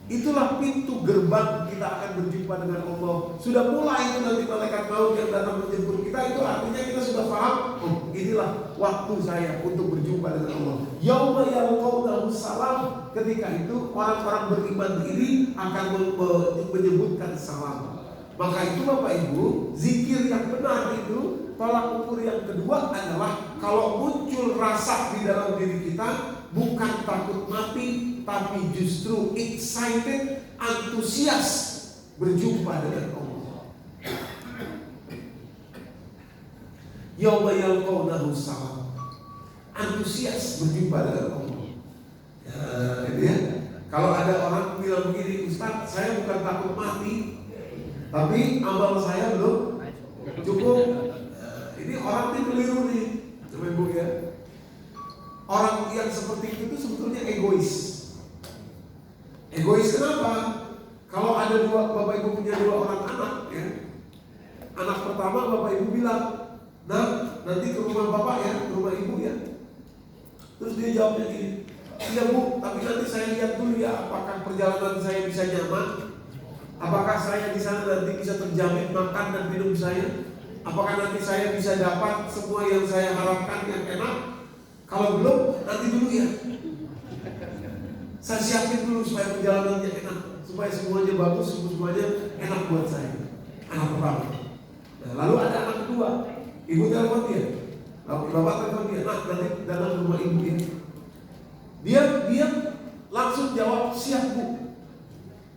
Itulah pintu gerbang kita akan berjumpa dengan Allah. Sudah mulai itu nanti malaikat maut yang datang menjemput kita. Itu artinya kita sudah paham, oh inilah waktu saya untuk berjumpa dengan Allah. Yauma yalqawnahu salam. Ketika itu orang-orang beriman ini akan menyebutkan salam. Maka itu Bapak Ibu, zikir yang benar itu, tolak ukur yang kedua adalah kalau muncul rasa di dalam diri kita, bukan takut mati, tapi justru excited, antusias berjumpa dengan Allah. Yauma yalqawnahu salam. Antusias berjumpa dengan Allah. Ya. Kalau ada orang bilang begini, Ustaz, saya bukan takut mati, tapi amal saya belum cukup. Ini orang ini keliru nih, Bapak Ibu ya. Orang yang seperti itu sebetulnya egois. Egois kenapa? Kalau ada Bapak Ibu punya dua orang anak ya. Anak pertama Bapak Ibu bilang, "Nah, nanti ke rumah Bapak ya, ke rumah Ibu ya." Terus dia jawabnya gini, "Iya Bu, tapi nanti saya lihat dulu ya apakah perjalanan saya bisa nyaman. Apakah saya di sana nanti bisa terjamin makan dan minum saya? Apakah nanti saya bisa dapat semua yang saya harapkan yang enak? Kalau belum, nanti dulu ya. Saya siapin dulu supaya perjalanannya enak, supaya semuanya bagus, semuanya enak buat saya." Anak pertama. Nah, lalu ada anak kedua. Ibu telepon dia, bapak telepon dia, "Nah, nanti datang ke rumah ibu ya." Dia langsung jawab, "Siap Bu,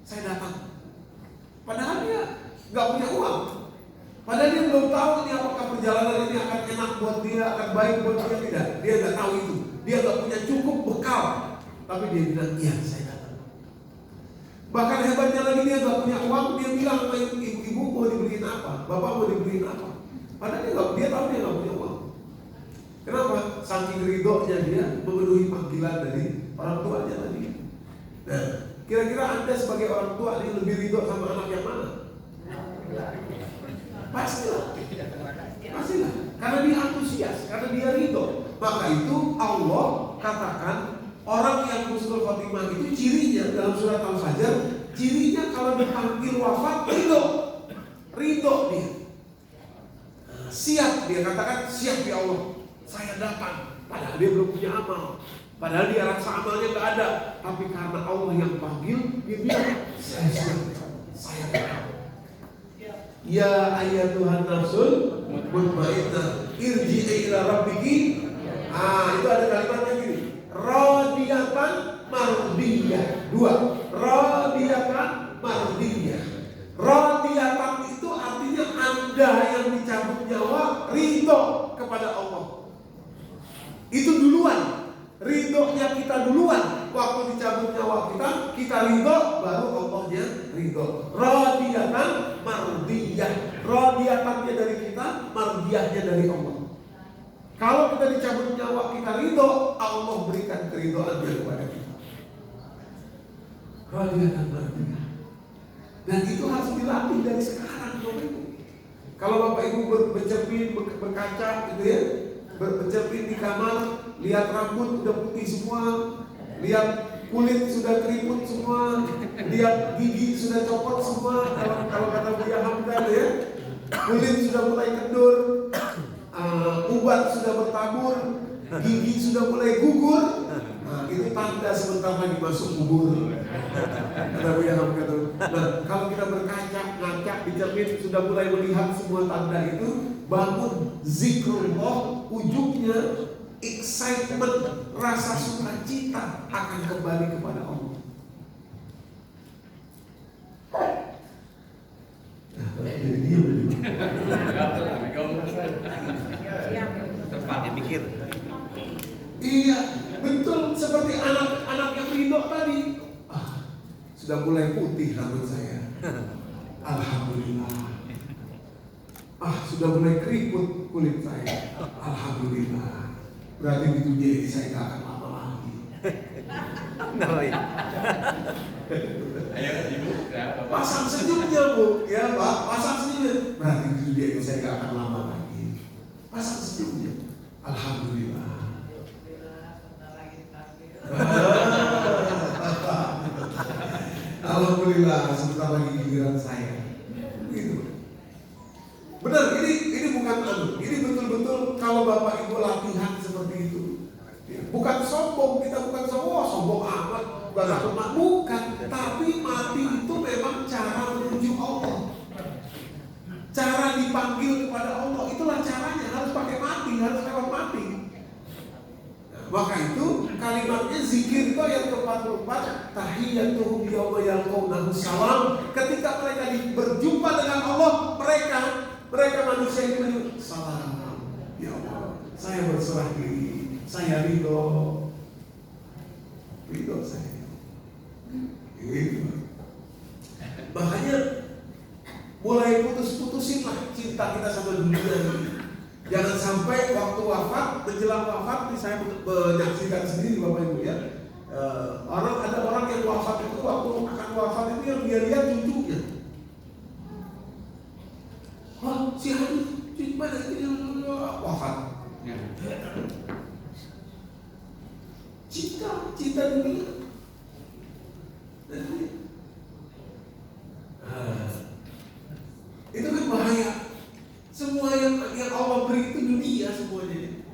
saya datang." Padahal dia nggak punya uang. Padahal dia belum tahu nih apakah perjalanan ini akan enak buat dia, akan baik buat dia, tidak. Dia nggak tahu itu. Dia nggak punya cukup bekal. Tapi dia bilang, "Iya, saya datang." Bahkan hebatnya lagi dia nggak punya uang. Dia bilang sama ibu mau dibeliin apa, bapak mau dibeliin apa. Padahal dia tahu dia nggak punya uang. Kenapa? Saking ridhonya dia memenuhi panggilan dari orang tuanya tadi. Nah, kira-kira Anda sebagai orang tua ini lebih ridho sama anak yang mana? Pastilah. Karena dia antusias antusias karena dia ridho. Maka itu Allah katakan orang yang husnul khotimah itu cirinya dalam surat Al-Fajr, cirinya kalau dipanggil wafat ridho dia. Siap, dia katakan siap ya Allah, saya datang. Padahal dia belum punya amal, padahal dia rasa amalnya gak ada, tapi karena Allah yang panggil, dia bilang saya siap, saya datang. Ya ayyatuhan nafsul mutmainnah irji'i ila rabbiki. Itu ada kalimatnya gini, radiyatan mardiyah. 2, radiyatan mardiyah. Radiyatan itu artinya Anda yang dicabut nyawa ridho kepada Allah. Itu duluan, ridhonya kita duluan. Waktu dicabut nyawa kita ridho, baru Allahnya ridho. Radiyatan mardiyah. Radiyatannya dari kita, mardiyahnya dari Allah. Kalau kita dicabut nyawa kita ridho, Allah berikan keridhoannya kepada kita. Radiyatan mardiyah. Dan itu harus dilatih dari sekarang, Bapak Ibu. Kalau Bapak Ibu bercermin, berkaca gitu ya, bercermin di kamar, lihat rambut udah putih semua, lihat kulit sudah keriput semua, lihat gigi sudah copot semua, kalau kata Buya Hamdan ya, kulit sudah mulai kendur, ubat sudah bertabur, gigi sudah mulai gugur. Itu tanda sebentar lagi masuk kubur. Kata Buya Hamdan. Nah, kalau kita berkaca, ngaca di cermin sudah mulai melihat semua tanda itu, bangun zikrullah, ujungnya excitement, rasa sukacita akan kembali kepada Allah. Jadi dia terpakai pikir. Iya, betul seperti anak-anak yang ridho tadi. Sudah mulai putih rambut saya. Alhamdulillah. Sudah mulai keriput kulit saya. Alhamdulillah. Berarti di dunia ini saya gak akan lama lagi. Ayo ibu, pasang senyumnya Bu, ya Pak, pasang senyumnya. Berarti di dunia ini saya gak akan lama lagi. Pasang senyumnya. Alhamdulillah. Alhamdulillah, sebentar lagi giliran saya. Gitu. Benar, ini bukan ini betul-betul kalau Bapak Ibu latihan seperti itu. Bukan sombong, kita bukan sombong amat, bukan. Tapi mati itu memang cara menuju Allah. Cara dipanggil kepada Allah, itulah caranya, harus pakai mati, harus lewat mati. Maka itu kalimatnya zikir itu ayat ke-44, tahiyyatuhum yauma yalqawnahu salam. Ketika mereka berjumpa dengan Allah, mereka manusia itu menyebut salam. Ya Allah, saya berserah diri, saya ridho saya. Gitu. Makanya mulai putusinlah cinta kita sama dunia ini. Jangan sampai waktu wafat, menjelang wafat, ini saya menyaksikan sendiri Bapak Ibu ya. Ada orang yang wafat itu, waktu akan wafat itu yang dia lihat cucunya. Si Hadi, mana dia wafat? Cinta dunia. Itu kan bahaya. Semua yang Allah beri itu dunia semuanya.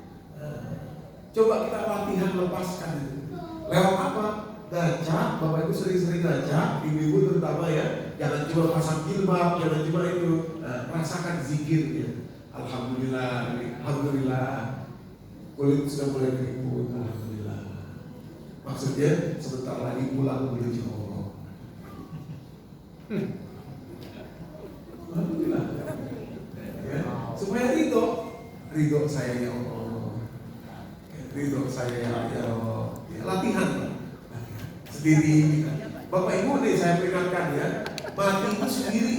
Coba kita latihan lepaskan itu. Lewat apa? Baca, Bapak Ibu sering-sering baca, ibu-ibu terutama ya. Jangan cuma pasang jilbab, jangan cuma itu. Rasakan zikirnya. Alhamdulillah, alhamdulillah. Kulit sudah mulai keriput, alhamdulillah. Maksudnya sebentar lagi pulang menuju Allah. Alhamdulillah. Ya, supaya ridho saya ya Allah, ridho saya ya Allah. Ya, latihan sendiri. Bapak Ibu nih saya peringatkan ya, mati itu sendiri.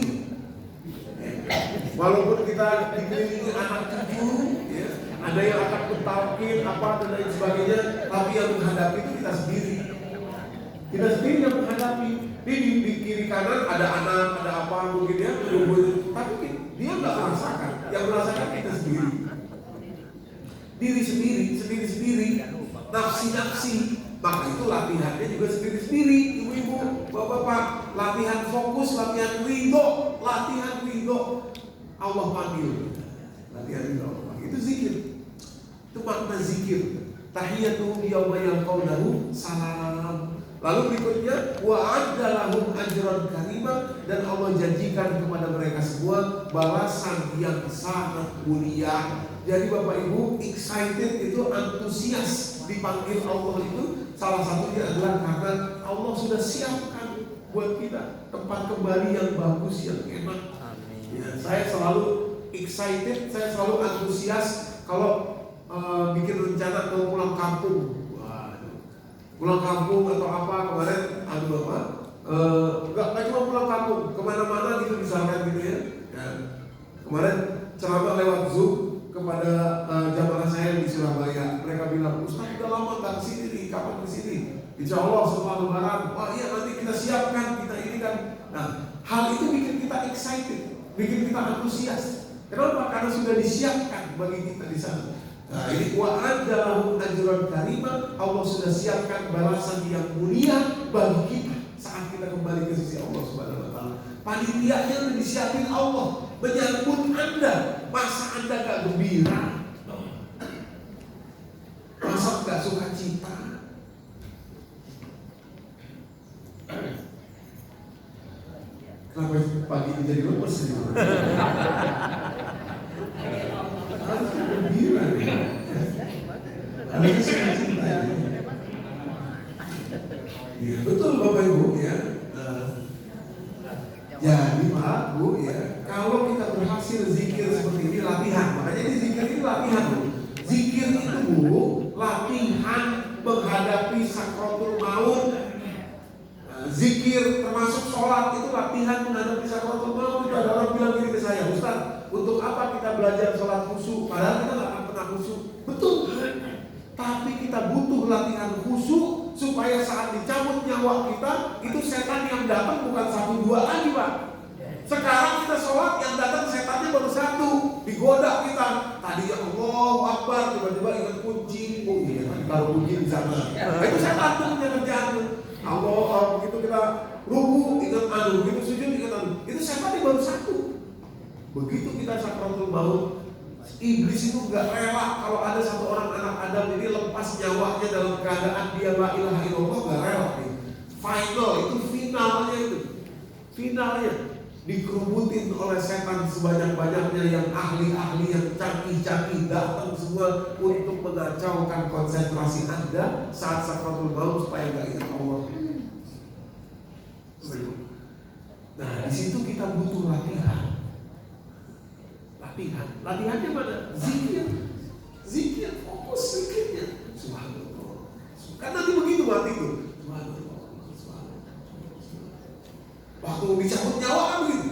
Walaupun kita dikelilingi anak cucu, ya, ada yang akan mentalkin apa dan lain sebagainya, tapi yang menghadapi itu kita sendiri. Kita sendiri yang menghadapi. Di kiri kanan ada anak, ada apa mungkin ya, tapi dia nggak merasakan. Yang merasakan kita sendiri. diri sendiri, nafsi, maka itu latihannya juga sendiri-sendiri. Ibu-ibu, bapak-bapak, latihan fokus, latihan ridho, Allah panggil. Latihan ridho, itu zikir. Itu makna zikir. Tahiyatuhum yauma yalqawnahu salam. Lalu berikutnya wa'adda lahum ajran karima, dan Allah janjikan kepada mereka semua balasan yang sangat mulia. Jadi Bapak Ibu, excited itu antusias dipanggil Allah itu salah satunya adalah karena Allah sudah siapkan buat kita tempat kembali yang bagus, yang enak. Ya, saya selalu excited, saya selalu antusias kalau bikin rencana mau pulang kampung. Pulang kampung atau apa kemarin, nggak cuma pulang kampung, kemana-mana gitu misalkan gitu ya. Kemarin ceramah lewat Zoom kepada jamaah saya di Surabaya. Mereka bilang, Ustaz udah lama nggak kesini nih, kapan kesini? Insya Allah setelah Lebaran. Wah iya, nanti kita siapkan, kita ini kan. Nah, hal itu bikin kita excited, bikin kita antusias. Kenapa? Karena sudah disiapkan bagi kita di sana. Nah, ini wa'adda lahum ajran karima, Allah sudah siapkan balasan yang mulia bagi kita saat kita kembali ke sisi Allah Subhanahu wa taala. Panitianya sudah disiapin Allah menyambut Anda. Masa Anda gak gembira? Masa gak suka cita? Kenapa pagi ini jadi lemes nih? Harus gembira nih. Harus suka cita ya. Ya, betul Bapak Ibu ya. Jadi Pak Bu ya, kalau kita berhasil zikir seperti ini latihan. Makanya di zikir ini latihan. Zikir itu Bu, latihan menghadapi sakratul maut. Zikir termasuk sholat itu latihan menghadapi sakratul maut. Itu ada orang bilang gini ke saya, Ustaz, untuk apa kita belajar sholat khusyuk? Padahal kita nggak akan pernah khusyuk. Betul. Tapi kita butuh latihan khusyuk supaya saat dicabut nyawa kita, itu setan yang datang bukan 1-2 lagi Pak. Sekarang kita sholat, yang datang setannya baru 1, digoda kita. Tadi ya Allahu Akbar, tiba-tiba ingat kunci. Oh iya, kalau kunci di sana. Itu setan tuh punya kerjaan tuh. Allah, begitu kita ruku ingat begitu sujud ingat itu setan baru 1. Begitu kita sakratul maut, iblis itu gak rela kalau ada satu orang anak Adam ini lepas nyawanya dalam keadaan dia la ilaha illallah, gak rela nih. Final, itu finalnya itu. Finalnya dikerubutin oleh setan sebanyak-banyaknya yang ahli-ahli, yang canggih-canggih datang semua untuk mengacaukan konsentrasi Anda saat sakratul maut supaya gak ingat Allah. Nah, di situ kita butuh latihan. Latihannya mana? Zikir, fokus zikirnya. Subhanallah. Kan nanti begitu mati itu. Subhanallah. Waktu dicabut nyawa kan begitu.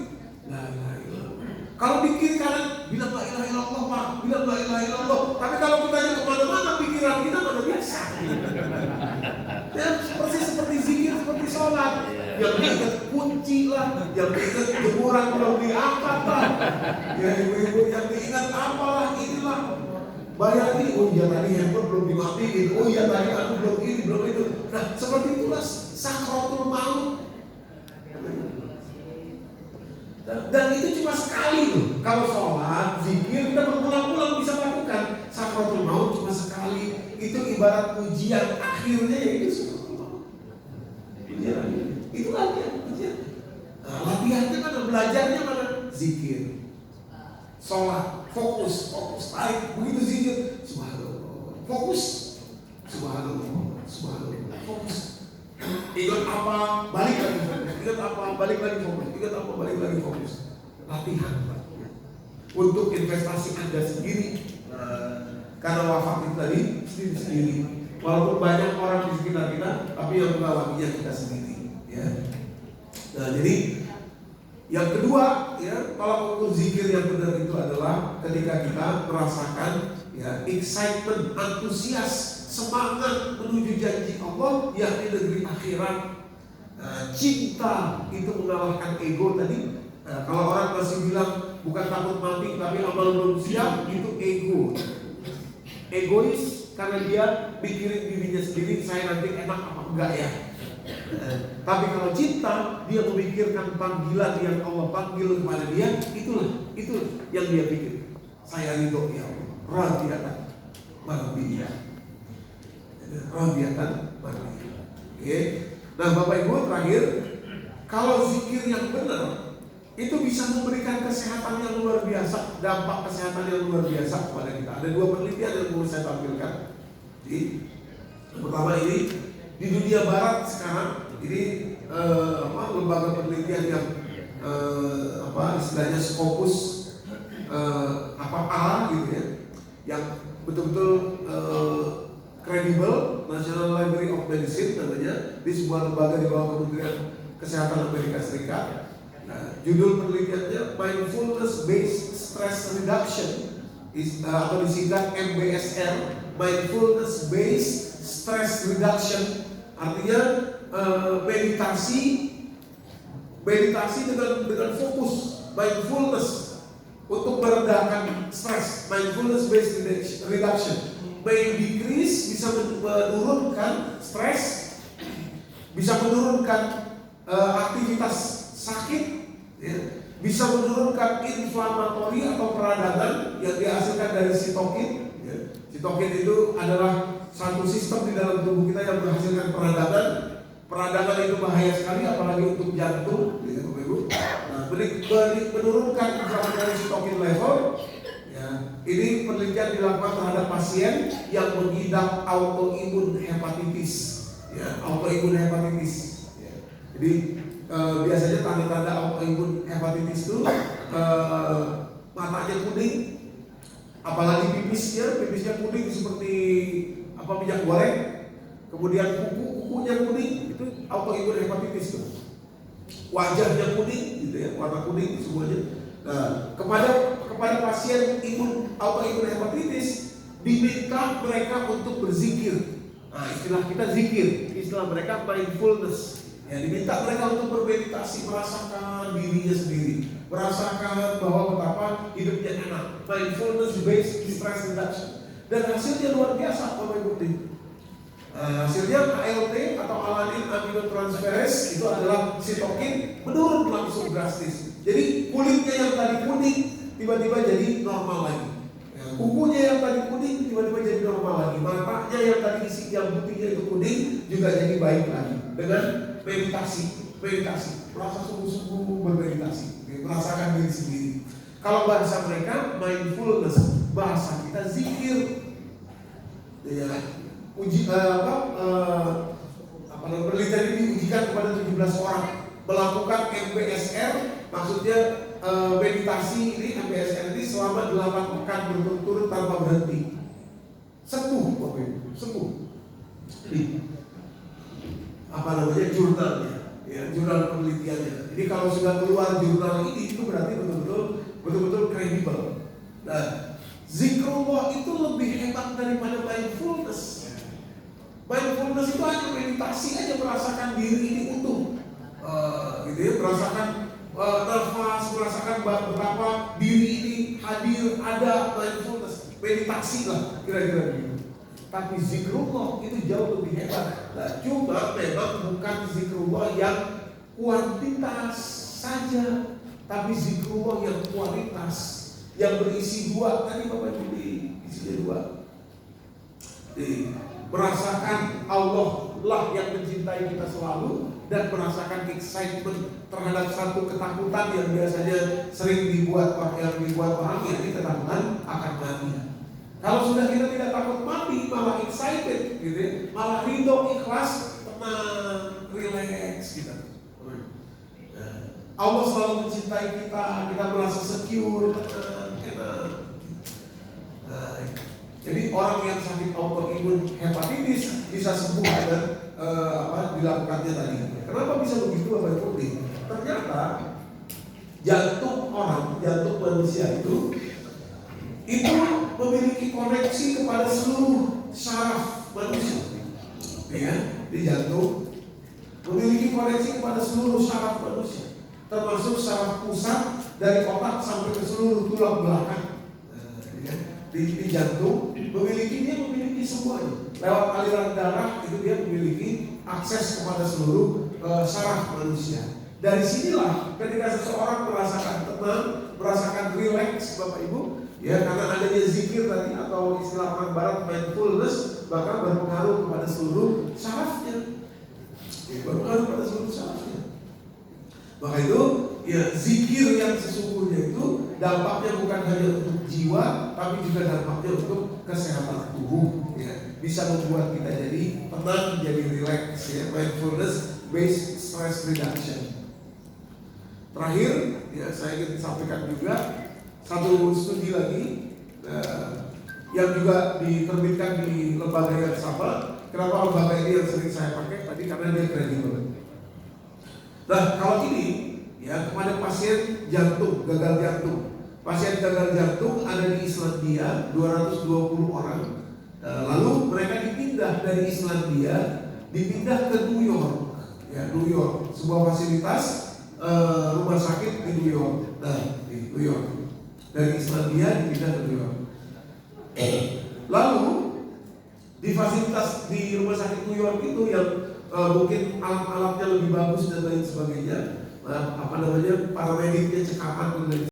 La ilaha illallah. Kalau di kiri kanan bilang la ilaha illallah Pak, bilang la ilaha illallah. Tapi kalau kita yang kemana-mana pikiran kita mana biasa. Ya seperti zikir, seperti sholat. Yang diingat kunci lah, yang diingat jemuran belum diangkat lah. Ya ibu-ibu yang diingat apalah inilah. Bayar ini, oh iya tadi handphone belum dimatiin, oh iya tadi aku belum ini, belum itu. Nah seperti itulah sakratul maut. Dan itu cuma sekali loh. Kalau sholat, zikir kita berulang-ulang bisa lakukan. Sakratul maut cuma sekali. Itu ibarat ujian akhirnya yaitu sakratul maut. Itu latihan. Nah, latihannya mana? Belajarnya mana? Zikir, sholat, fokus, tarik. Begitu zikir, subhanallah, fokus, subhanallah, fokus. Ingat apa? Balik lagi fokus. Ingat apa? Balik lagi fokus. Ingat apa? Balik lagi fokus. Latihan untuk investasi Anda sendiri. Karena wafat itu tadi sendiri. Walaupun banyak orang di sekitar kita, tapi yang mengawalinya kita sendiri. Ya. Nah, jadi yang kedua, ya, kalau ukur zikir yang benar itu adalah ketika kita merasakan ya excitement, antusias, semangat menuju janji Allah yakni negeri akhirat. Nah, cinta itu mengalahkan ego tadi. Nah, kalau orang masih bilang bukan takut mati tapi amal belum siap, itu ego. egois karena dia mikirin dirinya sendiri, saya nanti enak apa enggak ya. Tapi kalau cinta, dia memikirkan panggilan yang Allah panggil kepada dia, itulah yang dia pikir. Saya ridho ya Allah, radiyatan mardiyah, radiyatan mardiyah. Oke. Nah Bapak Ibu, terakhir, kalau zikir yang benar itu bisa memberikan kesehatan yang luar biasa, dampak kesehatan yang luar biasa kepada kita. Ada 2 penelitian yang mau saya tampilkan. Jadi, yang pertama ini di dunia barat sekarang ini lembaga penelitian yang istilahnya Scopus gitu ya, yang betul-betul kredibel, National Library of Medicine namanya, di sebuah lembaga di bawah Kementerian Kesehatan Amerika Serikat. Nah, judul penelitiannya Mindfulness Based Stress Reduction, atau disingkat MBSR, Mindfulness Based Stress Reduction. Artinya meditasi dengan fokus, mindfulness untuk merendahkan stres. Mindfulness based reduction may decrease, bisa menurunkan stres, bisa menurunkan aktivitas sakit, ya, bisa menurunkan inflamatori atau peradangan yang dihasilkan dari sitokin. Ya. Sitokin itu adalah satu sistem di dalam tubuh kita yang menghasilkan peradangan. Peradangan itu bahaya sekali, apalagi untuk jantung, ya, Bapak Ibu. Nah, menurunkan inflamasi sitokin level. Ya, ini penelitian dilakukan terhadap pasien yang mengidap autoimun hepatitis. Ya, autoimun hepatitis. Ya. Jadi biasanya tanda-tanda autoimun hepatitis itu matanya kuning, apalagi pipisnya kuning seperti minyak goreng. Kemudian kukunya kuning, itu autoimun hepatitis tuh. Wajahnya kuning gitu ya, warna kuning semuanya. Nah, kepada pasien autoimun hepatitis diminta mereka untuk berzikir. Nah, istilah kita zikir, istilah mereka mindfulness. Ya, diminta mereka untuk bermeditasi, merasakan dirinya sendiri, merasakan bahwa betapa hidupnya enak. Mindfulness based stress reduction. Dan hasilnya luar biasa, Bapak Ibu. Hasilnya ALT atau alanine aminotransferase itu adalah sitokin menurun langsung drastis. Jadi kulitnya yang tadi kuning tiba-tiba jadi normal lagi. Kukunya yang tadi kuning tiba-tiba jadi normal lagi. Matanya yang tadi isi yang putihnya itu kuning juga jadi baik lagi dengan meditasi, merasa sungguh-sungguh bermeditasi, merasakan diri sendiri. Kalau bahasa mereka mindfulness, bahasa kita zikir. Ya, penelitian ini diujikan kepada 17 orang melakukan MBSR, maksudnya meditasi ini, MBSR ini selama 8 pekan berturut-turut tanpa berhenti. Sembuh, Bapak Ibu, sembuh. Jurnalnya, ya, jurnal penelitiannya. Jadi kalau sudah keluar jurnal ini, itu berarti betul-betul kredibel. Nah, zikrullah itu lebih hebat daripada mindfulness. Mindfulness itu hanya meditasi aja, merasakan diri ini utuh, gitu ya, merasakan nafas, merasakan betapa diri ini hadir, ada. Mindfulness, meditasi lah, kira-kira begitu. Tapi zikrullah itu jauh lebih hebat. Nah, cuma memang bukan zikrullah yang kuantitas saja, tapi zikrullah yang kualitas, yang berisi 2. Tadi Bapak Ibu isinya 2. Merasakan Allah lah yang mencintai kita selalu, dan merasakan excitement terhadap satu ketakutan yang biasanya sering dibuat orang, yakni ketakutan akan mati. Kalau sudah kita tidak takut mati, malah excited, gitu ya, malah ridho, ikhlas, tenang, relax kita. Allah selalu mencintai kita merasa secure, tenang, enak. Jadi orang yang sakit autoimun hepatitis bisa sembuh dengan dilakukannya tadi. Kenapa bisa begitu, Bapak Ibu? Ternyata jantung manusia itu memiliki koneksi kepada seluruh saraf manusia. Ya, di jantung memiliki koneksi kepada seluruh saraf manusia, termasuk saraf pusat dari otak sampai ke seluruh tulang belakang. di jantung, dia memiliki semuanya. Lewat aliran darah itu dia memiliki akses kepada seluruh saraf manusia. Dari sinilah ketika seseorang merasakan tenang, merasakan relax, Bapak Ibu, ya karena adanya zikir tadi atau istilah orang barat mindfulness, bahkan berpengaruh kepada seluruh sarafnya. Berpengaruh pada seluruh sarafnya. Maka itu, ya zikir yang sesungguhnya itu dampaknya bukan hanya untuk jiwa, tapi juga dampaknya untuk kesehatan tubuh. Ya, bisa membuat kita jadi tenang, jadi relax. Ya, mindfulness based stress reduction. Terakhir, ya saya ingin sampaikan juga satu studi lagi yang juga diterbitkan di lembaga yang sama. Kenapa lembaga ini yang sering saya pakai tadi? Karena dia kredibel. Nah, kalau ini ya kepada pasien jantung, gagal jantung. Pasien gagal jantung ada di Islandia 220 orang. Lalu mereka dipindah dari Islandia, dipindah ke New York. Ya, New York, sebuah fasilitas rumah sakit di New York. Nah, di New York. Dari Islandia dipindah ke New York. Lalu di fasilitas di rumah sakit New York itu yang mungkin alat-alatnya lebih bagus dan lain sebagainya, para mediknya cekapan dan lain